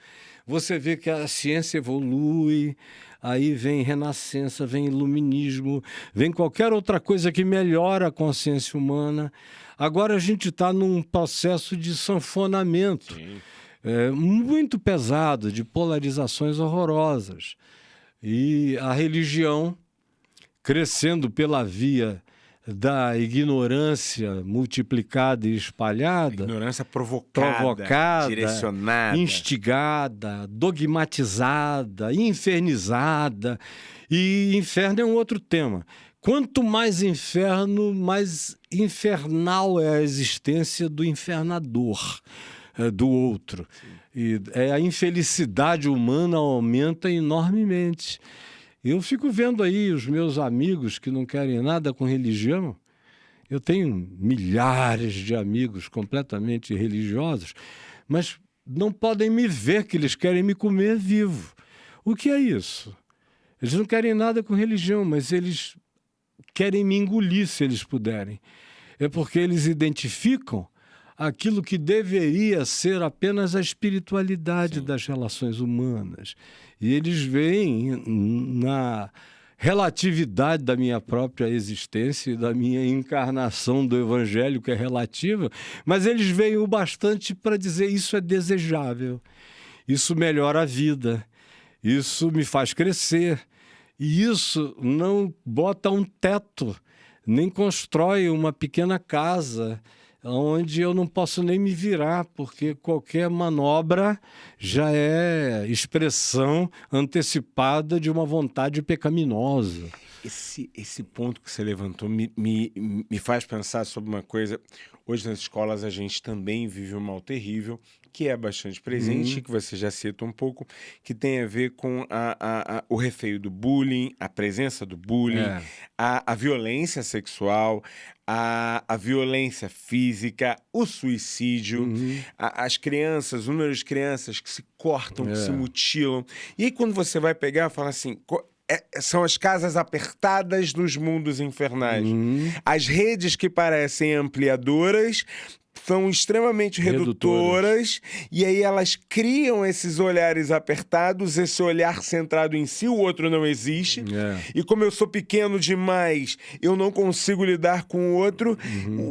você vê que a ciência evolui, aí vem renascença, vem iluminismo, vem qualquer outra coisa que melhora a consciência humana. Agora a gente está num processo de sanfonamento muito pesado, de polarizações horrorosas. E a religião, crescendo pela via da ignorância multiplicada e espalhada. Ignorância provocada, direcionada, instigada, dogmatizada, infernizada. E inferno é um outro tema. Quanto mais inferno, mais infernal é a existência do infernador, do outro. E a infelicidade humana aumenta enormemente. Eu fico vendo aí os meus amigos que não querem nada com religião. Eu tenho milhares de amigos completamente religiosos, mas não podem me ver, que eles querem me comer vivo. O que é isso? Eles não querem nada com religião, mas eles querem me engolir se eles puderem. É porque eles identificam aquilo que deveria ser apenas a espiritualidade das relações humanas. E eles veem na relatividade da minha própria existência e da minha encarnação do evangelho, que é relativa, mas eles veem o bastante para dizer: isso é desejável, isso melhora a vida, isso me faz crescer, e isso não bota um teto, nem constrói uma pequena casa onde eu não posso nem me virar, porque qualquer manobra já é expressão antecipada de uma vontade pecaminosa. Esse ponto que você levantou me faz pensar sobre uma coisa. Hoje nas escolas a gente também vive um mal terrível, que é bastante presente, que você já cita um pouco, que tem a ver com o receio do bullying, a presença do bullying, a violência sexual, a violência física, o suicídio, as crianças, o número de crianças que se cortam, que se mutilam. E aí quando você vai pegar, fala assim... são as casas apertadas dos mundos infernais. As redes que parecem ampliadoras são extremamente redutoras, e aí elas criam esses olhares apertados, esse olhar centrado em si, o outro não existe. E como eu sou pequeno demais, eu não consigo lidar com o outro.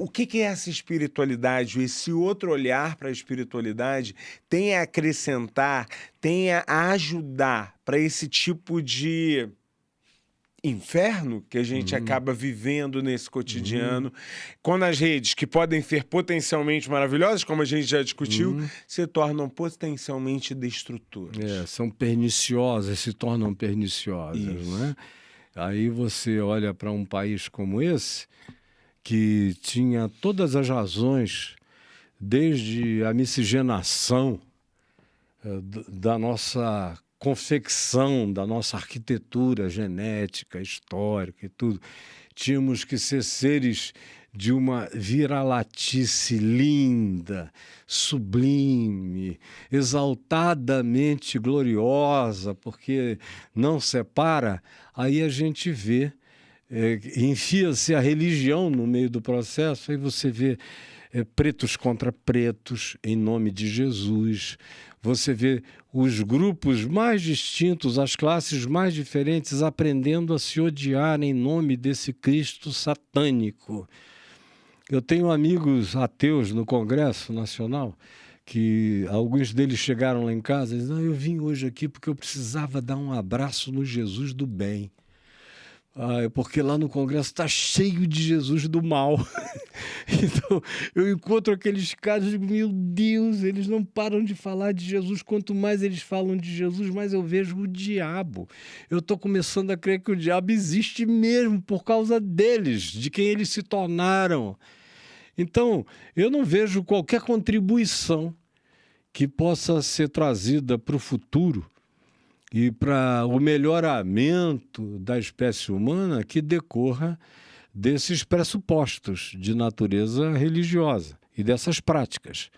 O que é essa espiritualidade? Esse outro olhar para a espiritualidade tem a acrescentar, tem a ajudar para esse tipo de inferno que a gente acaba vivendo nesse cotidiano, quando as redes, que podem ser potencialmente maravilhosas, como a gente já discutiu, se tornam potencialmente destrutoras. São perniciosas, se tornam perniciosas, não é? Aí você olha para um país como esse, que tinha todas as razões, desde a miscigenação da nossa confecção, da nossa arquitetura genética, histórica e tudo. Tínhamos que ser seres de uma viralatice linda, sublime, exaltadamente gloriosa, porque não separa. Aí a gente vê enfia-se a religião no meio do processo, aí você vê pretos contra pretos, em nome de Jesus. Você vê os grupos mais distintos, as classes mais diferentes, aprendendo a se odiar em nome desse Cristo satânico. Eu tenho amigos ateus no Congresso Nacional, que alguns deles chegaram lá em casa e disseram: eu vim hoje aqui porque eu precisava dar um abraço no Jesus do bem. Porque lá no Congresso está cheio de Jesus do mal. Então, eu encontro aqueles caras e digo: meu Deus, eles não param de falar de Jesus. Quanto mais eles falam de Jesus, mais eu vejo o diabo. Eu estou começando a crer que o diabo existe mesmo por causa deles, de quem eles se tornaram. Então, eu não vejo qualquer contribuição que possa ser trazida para o futuro e para o melhoramento da espécie humana que decorra desses pressupostos de natureza religiosa e dessas práticas.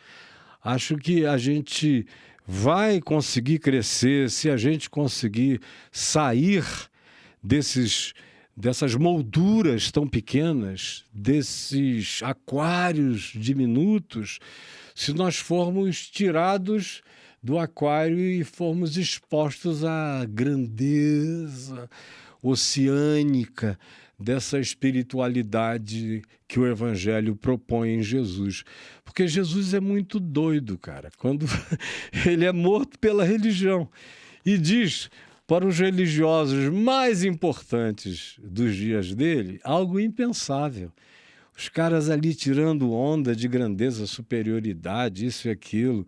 Acho que a gente vai conseguir crescer se a gente conseguir sair dessas molduras tão pequenas, desses aquários diminutos, se nós formos tirados do aquário e formos expostos à grandeza oceânica dessa espiritualidade que o Evangelho propõe em Jesus. Porque Jesus é muito doido, cara, quando ele é morto pela religião e diz para os religiosos mais importantes dos dias dele algo impensável. Os caras ali tirando onda de grandeza, superioridade, isso e aquilo,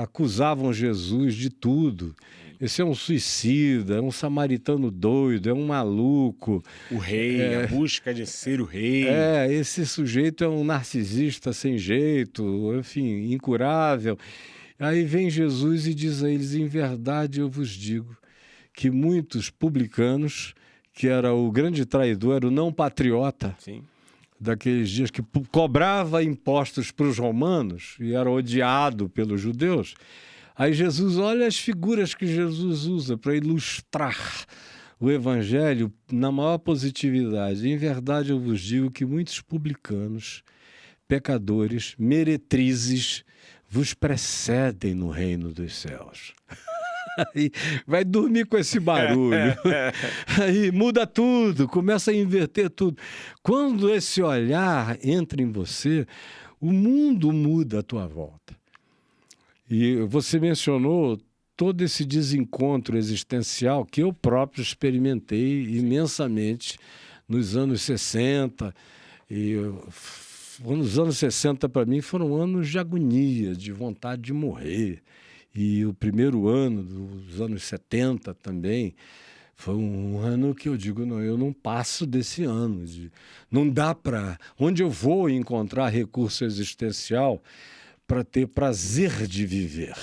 acusavam Jesus de tudo. Esse é um suicida, é um samaritano doido, é um maluco. O rei, a busca de ser o rei. Esse sujeito é um narcisista sem jeito, enfim, incurável. Aí vem Jesus e diz a eles: em verdade eu vos digo que muitos publicanos, que era o grande traidor, era o não patriota, sim, daqueles dias que cobrava impostos para os romanos e era odiado pelos judeus. Aí Jesus, olha as figuras que Jesus usa para ilustrar o Evangelho na maior positividade. Em verdade eu vos digo que muitos publicanos, pecadores, meretrizes, vos precedem no reino dos céus. Aí vai dormir com esse barulho. Aí muda tudo, começa a inverter tudo. Quando esse olhar entra em você, o mundo muda à tua volta. E você mencionou todo esse desencontro existencial que eu próprio experimentei imensamente nos anos 60. E os anos 60, para mim, foram anos de agonia, de vontade de morrer. E o primeiro ano dos anos 70 também foi um ano que eu digo: não, eu não passo desse ano. Não dá para... Onde eu vou encontrar recurso existencial para ter prazer de viver?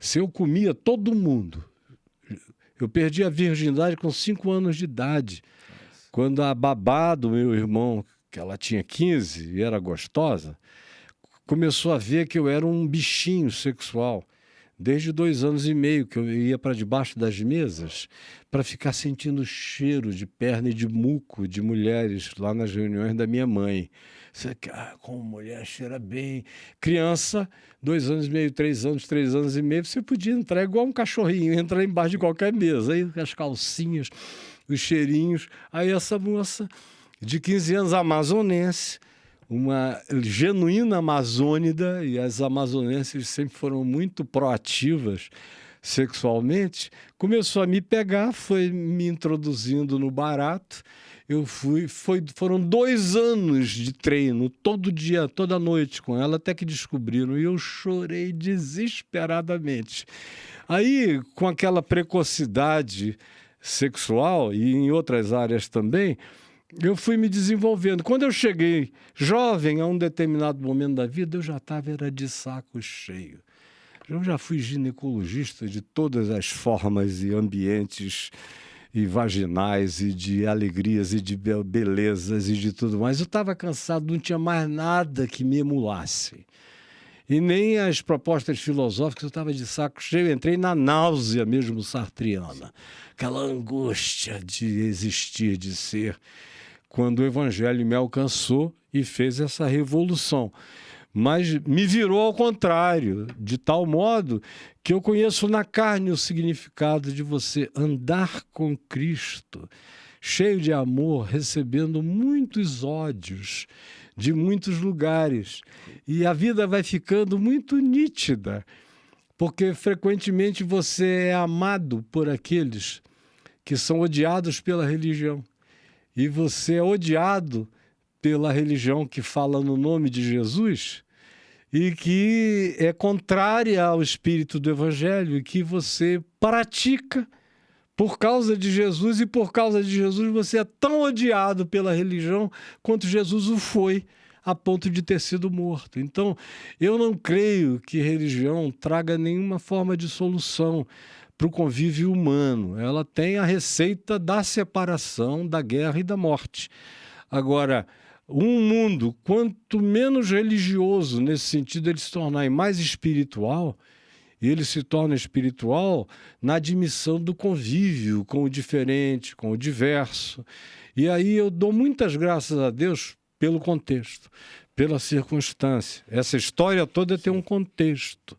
Se eu comia todo mundo... Eu perdi a virgindade com 5 anos de idade. Quando a babá do meu irmão, que ela tinha 15 e era gostosa, começou a ver que eu era um bichinho sexual. Desde 2 anos e meio que eu ia para debaixo das mesas para ficar sentindo o cheiro de perna e de muco de mulheres lá nas reuniões da minha mãe. Você, como mulher cheira bem. Criança, 2 anos e meio, 3 anos e meio, você podia entrar igual um cachorrinho, entrar embaixo de qualquer mesa. Aí as calcinhas, os cheirinhos. Aí essa moça de 15 anos, amazonense, uma genuína amazônida, e as amazonenses sempre foram muito proativas sexualmente, começou a me pegar, foi me introduzindo no barato. Foram 2 anos de treino, todo dia, toda noite com ela, até que descobriram, e eu chorei desesperadamente. Aí, com aquela precocidade sexual, e em outras áreas também, eu fui me desenvolvendo. Quando eu cheguei jovem, a um determinado momento da vida, eu já estava de saco cheio. Eu já fui ginecologista de todas as formas e ambientes e vaginais e de alegrias e de belezas e de tudo mais. Eu estava cansado, não tinha mais nada que me emulasse. e nem as propostas filosóficas. Eu estava de saco cheio, entrei na náusea mesmo sartriana, aquela angústia de existir, de ser, quando o Evangelho me alcançou e fez essa revolução. Mas me virou ao contrário, de tal modo que eu conheço na carne o significado de você andar com Cristo, cheio de amor, recebendo muitos ódios de muitos lugares. E a vida vai ficando muito nítida, porque frequentemente você é amado por aqueles que são odiados pela religião. E você é odiado pela religião que fala no nome de Jesus e que é contrária ao espírito do Evangelho e que você pratica por causa de Jesus, e por causa de Jesus você é tão odiado pela religião quanto Jesus o foi, a ponto de ter sido morto. Então, eu não creio que religião traga nenhuma forma de solução para o convívio humano. Ela tem a receita da separação, da guerra e da morte. Agora, um mundo, quanto menos religioso nesse sentido ele se tornar, e mais espiritual, ele se torna espiritual na admissão do convívio com o diferente, com o diverso. E aí eu dou muitas graças a Deus pelo contexto, pela circunstância. Essa história toda tem um contexto.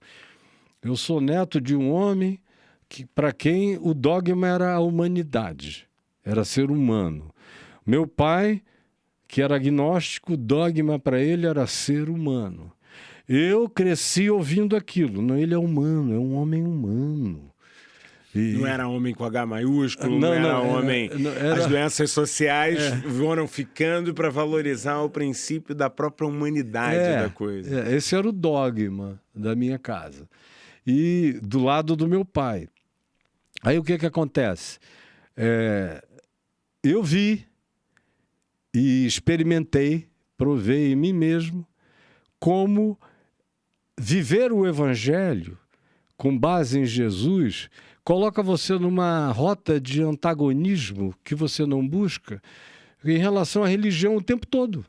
Eu sou neto de um homem para quem o dogma era a humanidade, era ser humano. Meu pai, que era agnóstico, o dogma para ele era ser humano. Eu cresci ouvindo aquilo. Não, ele é humano, é um homem humano. E... Não era homem com H maiúsculo, não era homem... Era... As doenças sociais foram ficando para valorizar o princípio da própria humanidade da coisa. Esse era o dogma da minha casa. E do lado do meu pai. Aí o que acontece? Eu vi e experimentei, provei em mim mesmo, como viver o Evangelho com base em Jesus coloca você numa rota de antagonismo que você não busca em relação à religião o tempo todo.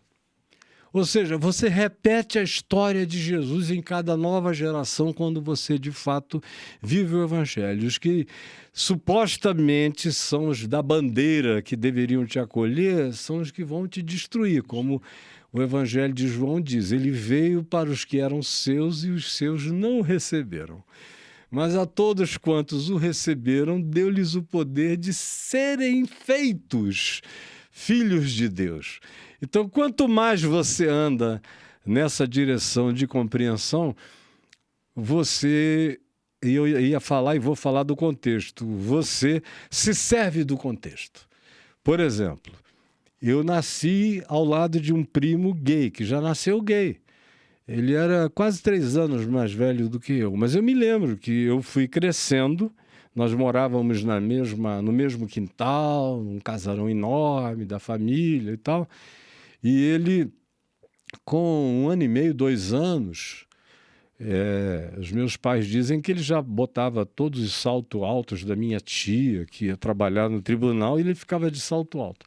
Ou seja, você repete a história de Jesus em cada nova geração quando você, de fato, vive o Evangelho. Os que supostamente são os da bandeira que deveriam te acolher são os que vão te destruir, como o Evangelho de João diz. Ele veio para os que eram seus e os seus não o receberam. Mas a todos quantos o receberam, deu-lhes o poder de serem feitos filhos de Deus. Então, quanto mais você anda nessa direção de compreensão, eu ia falar e vou falar do contexto, você se serve do contexto. Por exemplo, eu nasci ao lado de um primo gay, que já nasceu gay. Ele era quase 3 anos mais velho do que eu, mas eu me lembro que eu fui crescendo. Nós morávamos no mesmo quintal, num casarão enorme da família e tal. E ele, com 1 ano e meio, 2 anos, os meus pais dizem que ele já botava todos os saltos altos da minha tia, que ia trabalhar no tribunal, e ele ficava de salto alto.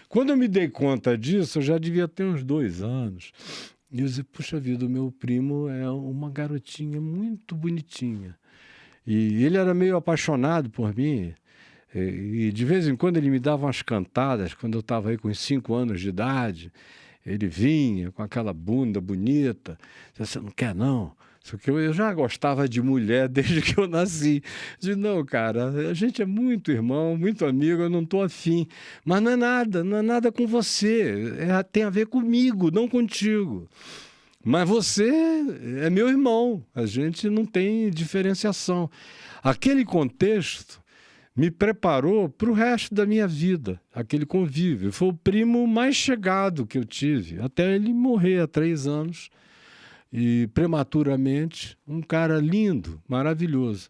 Quando eu me dei conta disso, eu já devia ter uns 2 anos. E eu disse, puxa vida, o meu primo é uma garotinha muito bonitinha. E ele era meio apaixonado por mim. E de vez em quando ele me dava umas cantadas, quando eu estava aí com uns 5 anos de idade. Ele vinha com aquela bunda bonita. Você não quer, não? Só que eu já gostava de mulher desde que eu nasci. Eu disse, não, cara, a gente é muito irmão, muito amigo, eu não estou afim. Mas não é nada com você. Tem a ver comigo, não contigo. Mas você é meu irmão, a gente não tem diferenciação. Aquele contexto me preparou para o resto da minha vida, aquele convívio. Foi o primo mais chegado que eu tive, até ele morrer há 3 anos, e prematuramente, um cara lindo, maravilhoso.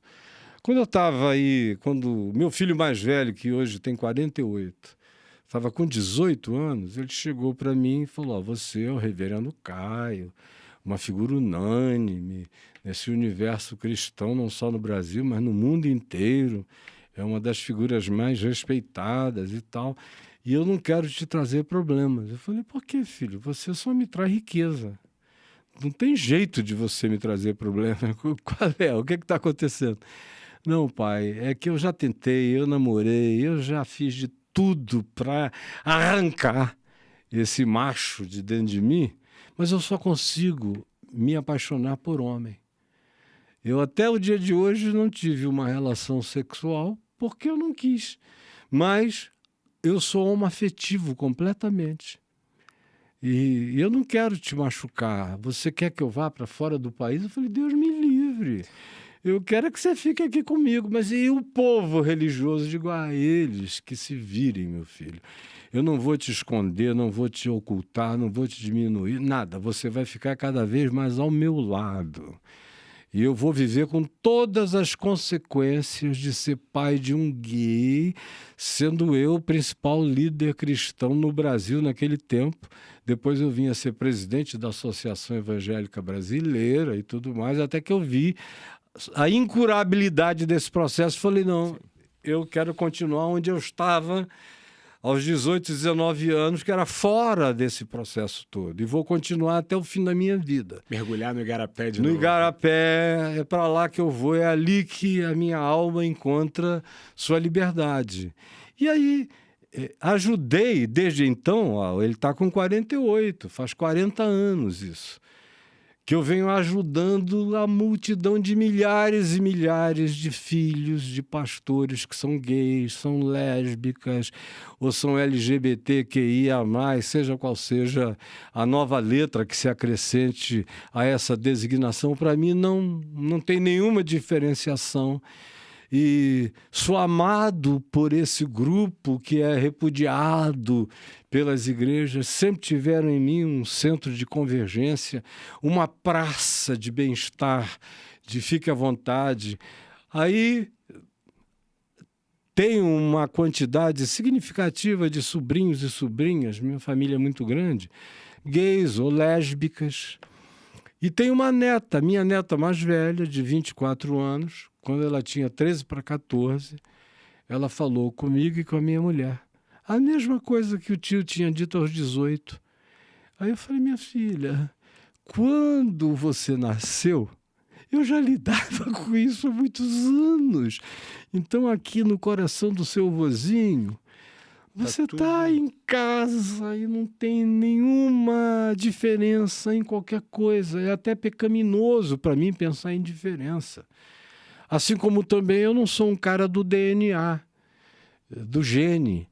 Quando eu estava aí, quando meu filho mais velho, que hoje tem 48, estava com 18 anos, ele chegou para mim e falou, você é o reverendo Caio, uma figura unânime nesse universo cristão, não só no Brasil, mas no mundo inteiro. É uma das figuras mais respeitadas e tal. E eu não quero te trazer problemas. Eu falei, por que, filho? Você só me traz riqueza. não tem jeito de você me trazer problema. Qual é? O que está acontecendo? Não, pai, é que eu já tentei, eu namorei, eu já fiz de tudo para arrancar esse macho de dentro de mim, mas eu só consigo me apaixonar por homem. Eu até o dia de hoje não tive uma relação sexual porque eu não quis, mas eu sou homoafetivo completamente. E eu não quero te machucar. Você quer que eu vá para fora do país? Eu falei, Deus me livre. Eu quero que você fique aqui comigo. Mas e o povo religioso? Eu digo a eles que se virem, meu filho. Eu não vou te esconder, não vou te ocultar, não vou te diminuir, nada. Você vai ficar cada vez mais ao meu lado. E eu vou viver com todas as consequências de ser pai de um gay, sendo eu o principal líder cristão no Brasil naquele tempo. Depois eu vim a ser presidente da Associação Evangélica Brasileira e tudo mais, até que eu vi a incurabilidade desse processo. Falei, não, eu quero continuar onde eu estava aos 18, 19 anos, que era fora desse processo todo. E vou continuar até o fim da minha vida. Mergulhar no igarapé de novo. No igarapé, é para lá que eu vou, é ali que a minha alma encontra sua liberdade. E aí, ajudei desde então, ó, ele está com 48, faz 40 anos isso, que eu venho ajudando a multidão de milhares e milhares de filhos de pastores que são gays, são lésbicas ou são LGBTQIA+, seja qual seja a nova letra que se acrescente a essa designação. Para mim não tem nenhuma diferenciação. E sou amado por esse grupo que é repudiado pelas igrejas. Sempre tiveram em mim um centro de convergência, uma praça de bem-estar, de fique à vontade. Aí tenho uma quantidade significativa de sobrinhos e sobrinhas, minha família é muito grande, gays ou lésbicas. E tenho uma neta, minha neta mais velha, de 24 anos, quando ela tinha 13 para 14, ela falou comigo e com a minha mulher. A mesma coisa que o tio tinha dito aos 18. Aí eu falei, minha filha, quando você nasceu, eu já lidava com isso há muitos anos. Então aqui no coração do seu vozinho, você está em casa e não tem nenhuma diferença em qualquer coisa. É até pecaminoso para mim pensar em diferença. Assim como também eu não sou um cara do DNA, do gene.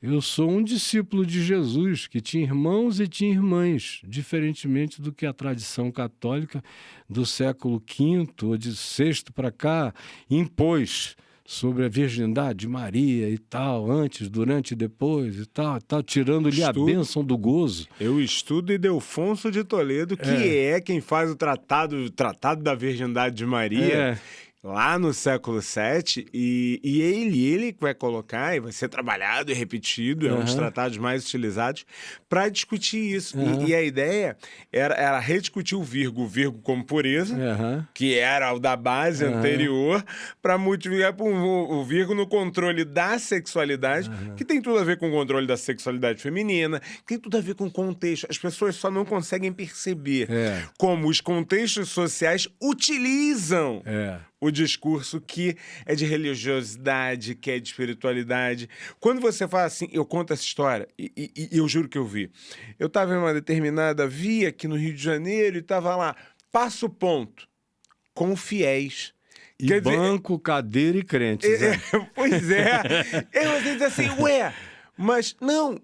Eu sou um discípulo de Jesus, que tinha irmãos e tinha irmãs, diferentemente do que a tradição católica do século V ou de VI para cá impôs sobre a virgindade de Maria e tal, antes, durante e depois e tal, tirando-lhe a bênção do gozo. Eu estudo Ildefonso de Toledo, que é quem faz o Tratado da Virgindade de Maria, lá no século VII, e ele vai colocar, e vai ser trabalhado e repetido, é um dos tratados mais utilizados, para discutir isso. E a ideia era rediscutir o virgo como pureza, que era o da base anterior, para multiplicar por o virgo no controle da sexualidade, que tem tudo a ver com o controle da sexualidade feminina, tem tudo a ver com o contexto. As pessoas só não conseguem perceber como os contextos sociais utilizam o discurso que é de religiosidade, que é de espiritualidade. Quando você fala assim, eu conto essa história, e eu juro que eu vi. Eu estava em uma determinada via aqui no Rio de Janeiro e estava lá, Passo Ponto, com fiéis. E quer banco, cadeira e crentes. Pois é. E você diz assim, ué... Mas não,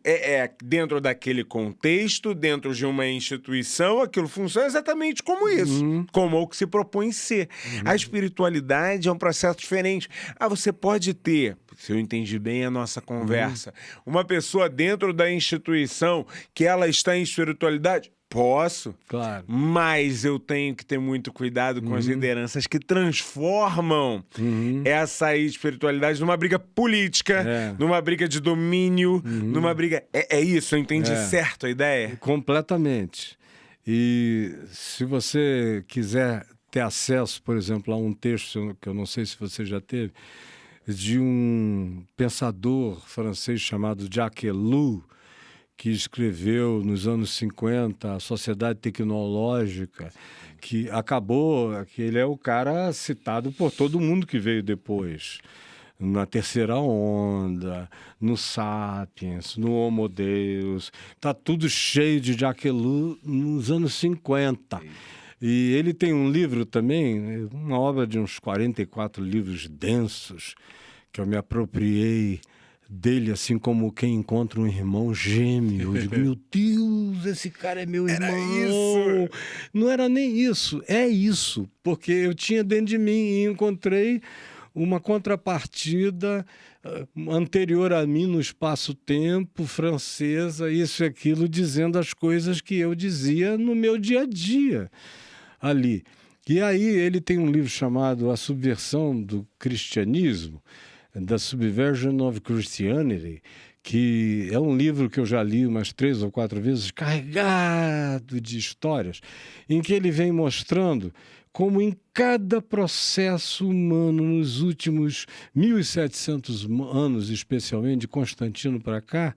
dentro daquele contexto, dentro de uma instituição, aquilo funciona exatamente como isso, como o que se propõe ser. A espiritualidade é um processo diferente. Você pode ter, se eu entendi bem a nossa conversa, uma pessoa dentro da instituição que ela está em espiritualidade. Posso, claro, mas eu tenho que ter muito cuidado com as lideranças que transformam essa espiritualidade numa briga política, numa briga de domínio, numa briga... É isso, eu entendi certo a ideia? Completamente. E se você quiser ter acesso, por exemplo, a um texto que eu não sei se você já teve, de um pensador francês chamado Jacques Ellul, que escreveu nos anos 50 a Sociedade Tecnológica, que acabou, que ele é o cara citado por todo mundo que veio depois. Na Terceira Onda, no Sapiens, no Homo Deus. Está tudo cheio de Jacques-Ellul nos anos 50. E ele tem um livro também, uma obra de uns 44 livros densos, que eu me apropriei dele, assim como quem encontra um irmão gêmeo. Eu digo, meu Deus, esse cara é meu irmão. Era isso? Não era nem isso, é isso. Porque eu tinha dentro de mim e encontrei uma contrapartida anterior a mim no espaço-tempo, francesa, isso e aquilo, dizendo as coisas que eu dizia no meu dia a dia ali. E aí ele tem um livro chamado A Subversão do Cristianismo, The Subversion of Christianity, que é um livro que eu já li umas 3 ou 4 vezes, carregado de histórias, em que ele vem mostrando como em cada processo humano, nos últimos 1.700 anos, especialmente de Constantino para cá,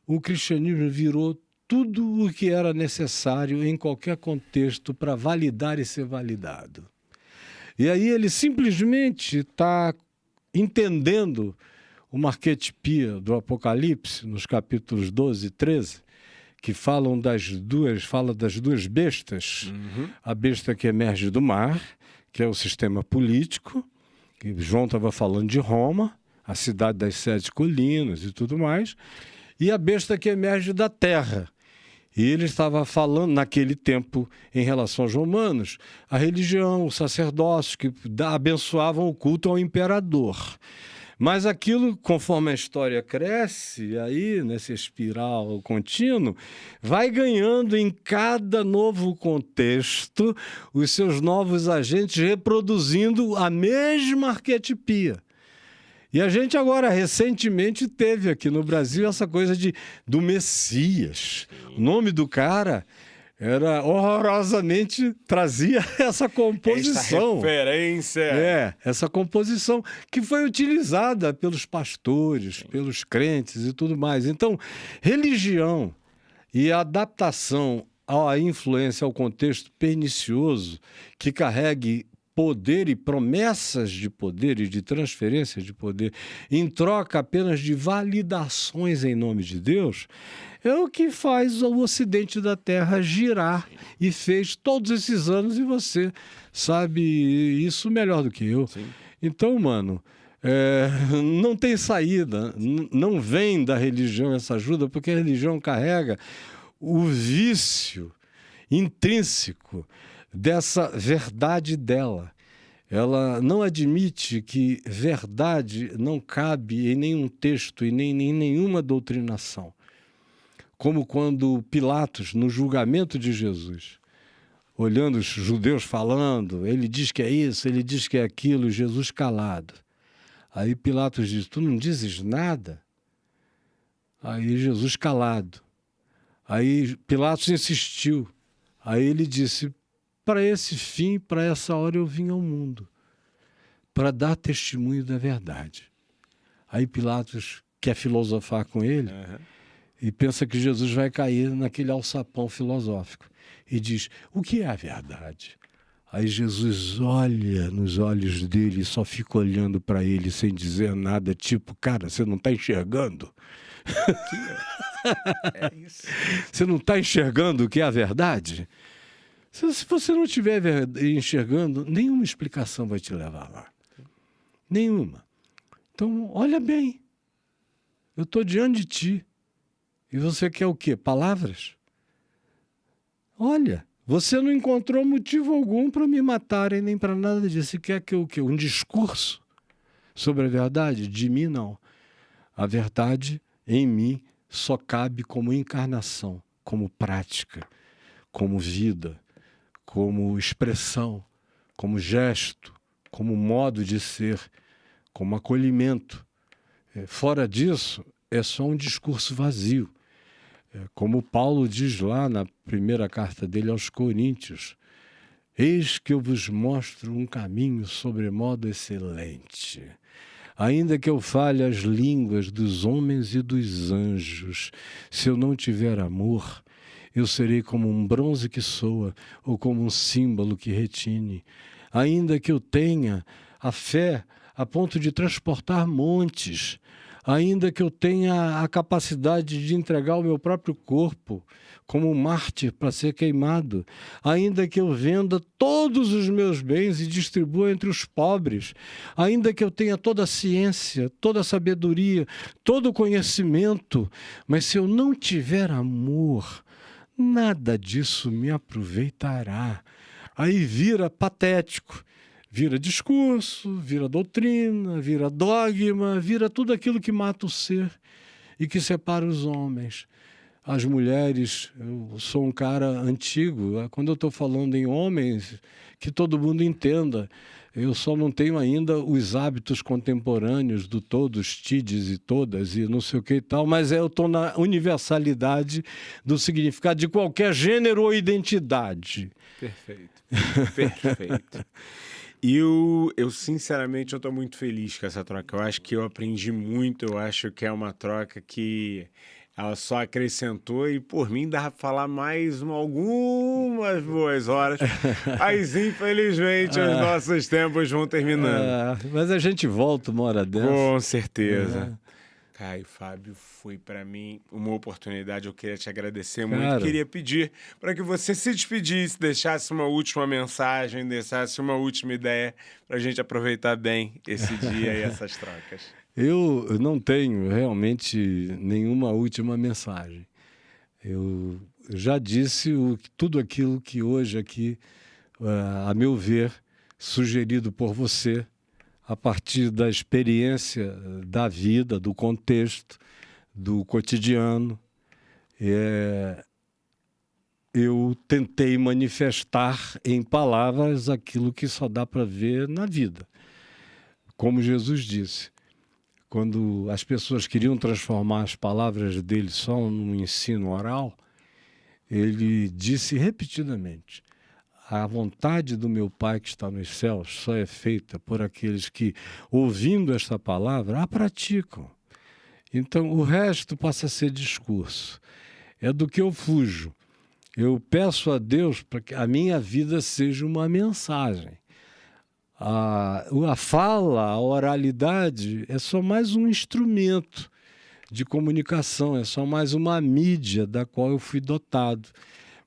o cristianismo virou tudo o que era necessário em qualquer contexto para validar e ser validado. E aí ele simplesmente está entendendo uma arquetipia do Apocalipse, nos capítulos 12 e 13, que fala das duas bestas, a besta que emerge do mar, que é o sistema político, que João estava falando de Roma, a cidade das 7 colinas e tudo mais, e a besta que emerge da terra. E ele estava falando, naquele tempo, em relação aos romanos, a religião, os sacerdócios que abençoavam o culto ao imperador. Mas aquilo, conforme a história cresce, aí, nessa espiral contínua, vai ganhando em cada novo contexto os seus novos agentes reproduzindo a mesma arquetipia. E a gente agora, recentemente, teve aqui no Brasil essa coisa do Messias. O nome do cara era horrorosamente, trazia essa composição. Esta referência. Essa composição que foi utilizada pelos pastores, pelos crentes e tudo mais. Então, religião e adaptação à influência, ao contexto pernicioso que carregue poder e promessas de poder e de transferência de poder em troca apenas de validações em nome de Deus, é o que faz o ocidente da Terra girar e fez todos esses anos, e você sabe isso melhor do que eu. Sim. Então, mano, não tem saída, não vem da religião essa ajuda, porque a religião carrega o vício intrínseco dessa verdade dela. Ela não admite que verdade não cabe em nenhum texto e nem em nenhuma doutrinação. Como quando Pilatos, no julgamento de Jesus, olhando os judeus falando, ele diz que é isso, ele diz que é aquilo, Jesus calado. Aí Pilatos diz, tu não dizes nada? Aí Jesus calado. Aí Pilatos insistiu. Aí ele disse, para esse fim, para essa hora eu vim ao mundo, para dar testemunho da verdade. Aí Pilatos quer filosofar com ele e pensa que Jesus vai cair naquele alçapão filosófico e diz, o que é a verdade? Aí Jesus olha nos olhos dele e só fica olhando para ele sem dizer nada, tipo, cara, você não está enxergando? É isso. Você não está enxergando o que é a verdade? Se você não estiver enxergando, nenhuma explicação vai te levar lá. Nenhuma. Então, olha bem. Eu estou diante de ti. E você quer o quê? Palavras? Olha, você não encontrou motivo algum para me matarem, nem para nada disso. Você quer que o quê? Um discurso sobre a verdade? De mim, não. A verdade, em mim, só cabe como encarnação, como prática, como vida, como expressão, como gesto, como modo de ser, como acolhimento. Fora disso, é só um discurso vazio. Como Paulo diz lá na primeira carta dele aos Coríntios, eis que eu vos mostro um caminho sobremodo excelente. Ainda que eu fale as línguas dos homens e dos anjos, se eu não tiver amor, eu serei como um bronze que soa ou como um símbolo que retine. Ainda que eu tenha a fé a ponto de transportar montes, ainda que eu tenha a capacidade de entregar o meu próprio corpo como um mártir para ser queimado, ainda que eu venda todos os meus bens e distribua entre os pobres, ainda que eu tenha toda a ciência, toda a sabedoria, todo o conhecimento, mas se eu não tiver amor, nada disso me aproveitará. Aí vira patético, vira discurso, vira doutrina, vira dogma, vira tudo aquilo que mata o ser e que separa os homens. As mulheres, eu sou um cara antigo, quando eu estou falando em homens, que todo mundo entenda. Eu só não tenho ainda os hábitos contemporâneos do todos, tides e todas e não sei o que e tal, mas eu estou na universalidade do significado de qualquer gênero ou identidade. Perfeito. Perfeito. E eu sinceramente, eu estou muito feliz com essa troca. Eu acho que eu aprendi muito, eu acho que é uma troca que ela só acrescentou e, por mim, dá para falar mais algumas boas horas. Mas, infelizmente, os nossos tempos vão terminando. Mas a gente volta uma hora dessa. Com certeza. Caio, Fábio, foi para mim uma oportunidade. Eu queria te agradecer muito. Queria pedir para que você se despedisse, deixasse uma última mensagem, deixasse uma última ideia para a gente aproveitar bem esse dia e essas trocas. Eu não tenho realmente nenhuma última mensagem. Eu já disse tudo aquilo que hoje aqui, a meu ver, sugerido por você, a partir da experiência da vida, do contexto, do cotidiano. Eu tentei manifestar em palavras aquilo que só dá para ver na vida. Como Jesus disse, quando as pessoas queriam transformar as palavras dele só num ensino oral, ele disse repetidamente: a vontade do meu Pai que está nos céus só é feita por aqueles que, ouvindo esta palavra, a praticam. Então, o resto passa a ser discurso. É do que eu fujo. Eu peço a Deus para que a minha vida seja uma mensagem. A fala, a oralidade é só mais um instrumento de comunicação, é só mais uma mídia da qual eu fui dotado.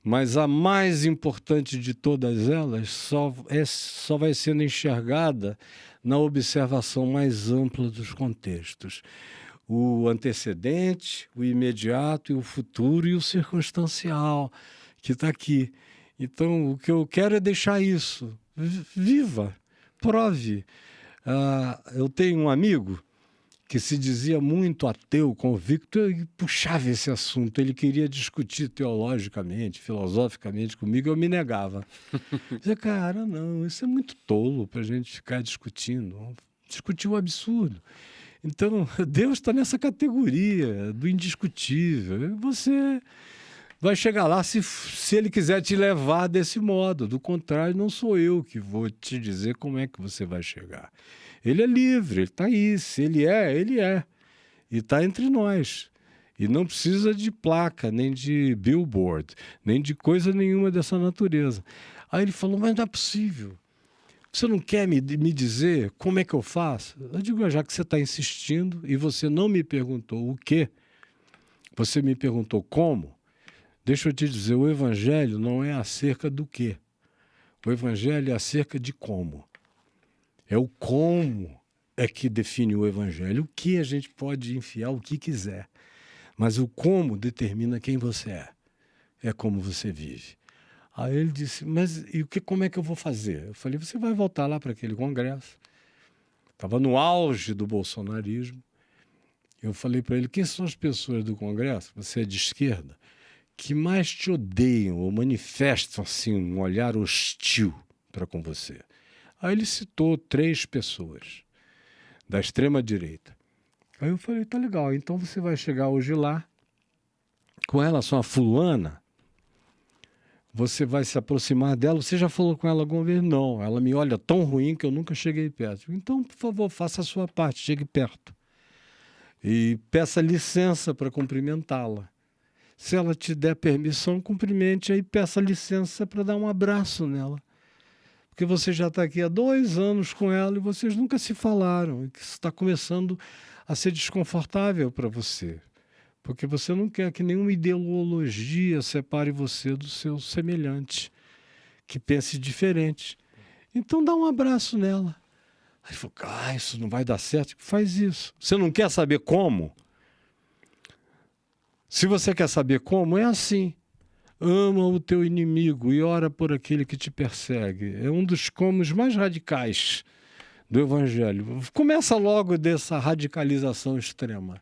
Mas a mais importante de todas elas só vai sendo enxergada na observação mais ampla dos contextos. O antecedente, o imediato, e o futuro e o circunstancial, que está aqui. Então, o que eu quero é deixar isso. Viva, prove. Eu tenho um amigo que se dizia muito ateu, convicto, e puxava esse assunto. Ele queria discutir teologicamente, filosoficamente comigo, eu me negava. Dizia, cara, não, isso é muito tolo para a gente ficar discutindo. Discutir um absurdo. Então, Deus está nessa categoria do indiscutível. Você vai chegar lá se Ele quiser te levar desse modo. Do contrário, não sou eu que vou te dizer como é que você vai chegar. Ele é livre, ele está aí. Se ele é. E está entre nós. E não precisa de placa, nem de billboard, nem de coisa nenhuma dessa natureza. Aí ele falou, mas não é possível. Você não quer me dizer como é que eu faço? Eu digo, já que você está insistindo e você não me perguntou o quê, você me perguntou como, deixa eu te dizer, o Evangelho não é acerca do quê. O Evangelho é acerca de como. É o como é que define o Evangelho. O que a gente pode enfiar o que quiser, mas o como determina quem você é como você vive. Aí ele disse, mas como é que eu vou fazer? Eu falei, você vai voltar lá para aquele congresso. Estava no auge do bolsonarismo. Eu falei para ele, quem são as pessoas do congresso, você é de esquerda, que mais te odeiam ou manifestam assim, um olhar hostil para com você? Aí ele citou 3 pessoas da extrema-direita. Aí eu falei, tá legal, então você vai chegar hoje lá, com relação a fulana, você vai se aproximar dela. Você já falou com ela alguma vez? Não. Ela me olha tão ruim que eu nunca cheguei perto. Então, por favor, faça a sua parte, chegue perto. E peça licença para cumprimentá-la. Se ela te der permissão, cumprimente, aí peça licença para dar um abraço nela. Porque você já está aqui há 2 anos com ela e vocês nunca se falaram. E que isso está começando a ser desconfortável para você. Porque você não quer que nenhuma ideologia separe você do seu semelhante, que pense diferente. Então dá um abraço nela. Aí ele falou, isso não vai dar certo. Faz isso. Você não quer saber como? Se você quer saber como, é assim. Ama o teu inimigo e ora por aquele que te persegue. É um dos comos mais radicais do Evangelho. Começa logo dessa radicalização extrema.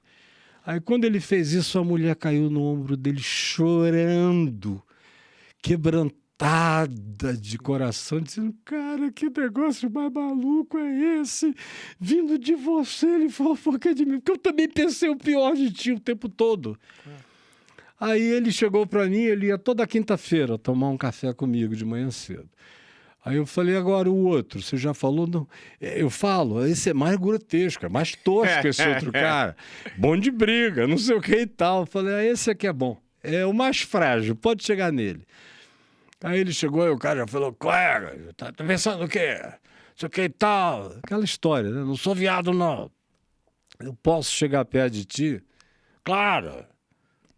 Aí quando ele fez isso, a mulher caiu no ombro dele chorando, quebrantada de coração, dizendo, cara, que negócio mais maluco é esse? Vindo de você, ele falou, por que de mim? Porque eu também pensei o pior de ti o tempo todo. Aí ele chegou para mim, ele ia toda quinta-feira tomar um café comigo de manhã cedo. Aí eu falei, agora o outro, você já falou? Não. Eu falo, esse é mais grotesco, é mais tosco esse outro cara. Bom de briga, não sei o que e tal. Eu falei, esse aqui é bom. É o mais frágil, pode chegar nele. Aí ele chegou e o cara já falou, colega, tá pensando o quê? Não sei o que e tal. Aquela história, né? Não sou viado, não. Eu posso chegar perto de ti? Claro.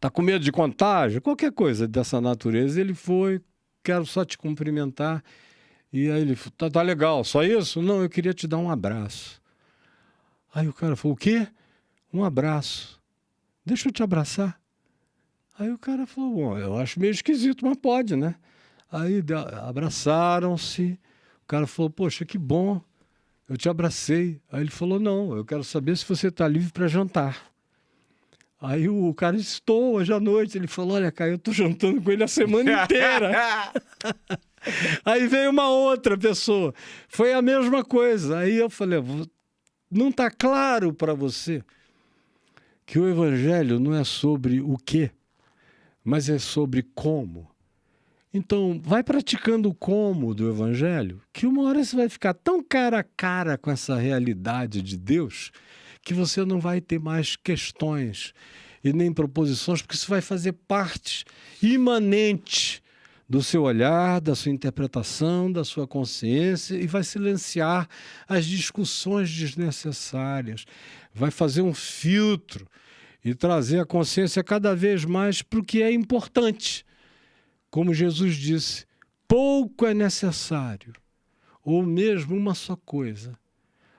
Tá com medo de contágio? Qualquer coisa dessa natureza. Ele foi, quero só te cumprimentar. E aí ele falou, tá legal, só isso? Não, eu queria te dar um abraço. Aí o cara falou, o quê? Um abraço. Deixa eu te abraçar. Aí o cara falou, bom, eu acho meio esquisito, mas pode, né? Aí abraçaram-se. O cara falou, poxa, que bom, eu te abracei. Aí ele falou, não, eu quero saber se você está livre para jantar. Aí o cara estou hoje à noite. Ele falou, olha, cara, eu tô jantando com ele a semana inteira. Aí veio uma outra pessoa. Foi a mesma coisa. Aí eu falei, não está claro para você que o Evangelho não é sobre o quê, mas é sobre como. Então, vai praticando o como do Evangelho, que uma hora você vai ficar tão cara a cara com essa realidade de Deus que você não vai ter mais questões e nem proposições, porque isso vai fazer parte imanente do seu olhar, da sua interpretação, da sua consciência, e vai silenciar as discussões desnecessárias, vai fazer um filtro e trazer a consciência cada vez mais para o que é importante. Como Jesus disse, pouco é necessário, ou mesmo uma só coisa.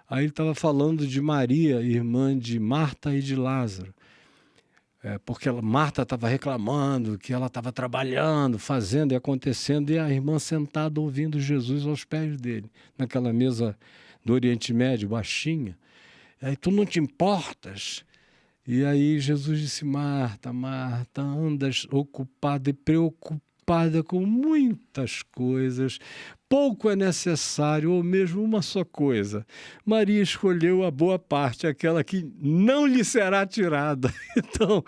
Aí ele estava falando de Maria, irmã de Marta e de Lázaro. Porque Marta estava reclamando que ela estava trabalhando, fazendo e acontecendo, e a irmã sentada ouvindo Jesus aos pés dele, naquela mesa do Oriente Médio, baixinha. Aí, tu não te importas? E aí Jesus disse, Marta, Marta, andas ocupada e preocupada com muitas coisas, pouco é necessário, ou mesmo uma só coisa. Maria escolheu a boa parte, aquela que não lhe será tirada. Então,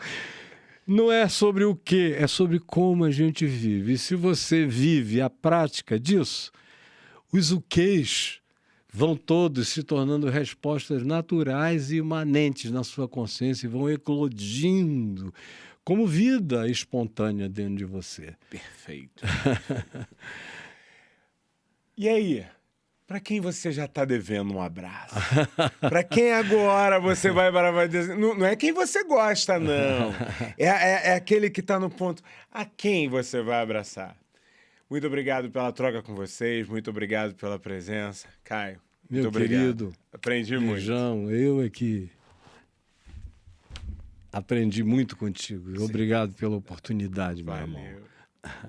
não é sobre o que, é sobre como a gente vive. E se você vive a prática disso, os o quês vão todos se tornando respostas naturais e imanentes na sua consciência e vão eclodindo como vida espontânea dentro de você. Perfeito. E aí, para quem você já está devendo um abraço? Para quem agora você vai dizer... Não é quem você gosta, não. É aquele que está no ponto. A quem você vai abraçar? Muito obrigado pela troca com vocês. Muito obrigado pela presença. Caio, meu muito obrigado. Querido, aprendi Beijão, muito. Eu é que aprendi muito contigo. Sim. Obrigado pela oportunidade, meu irmão.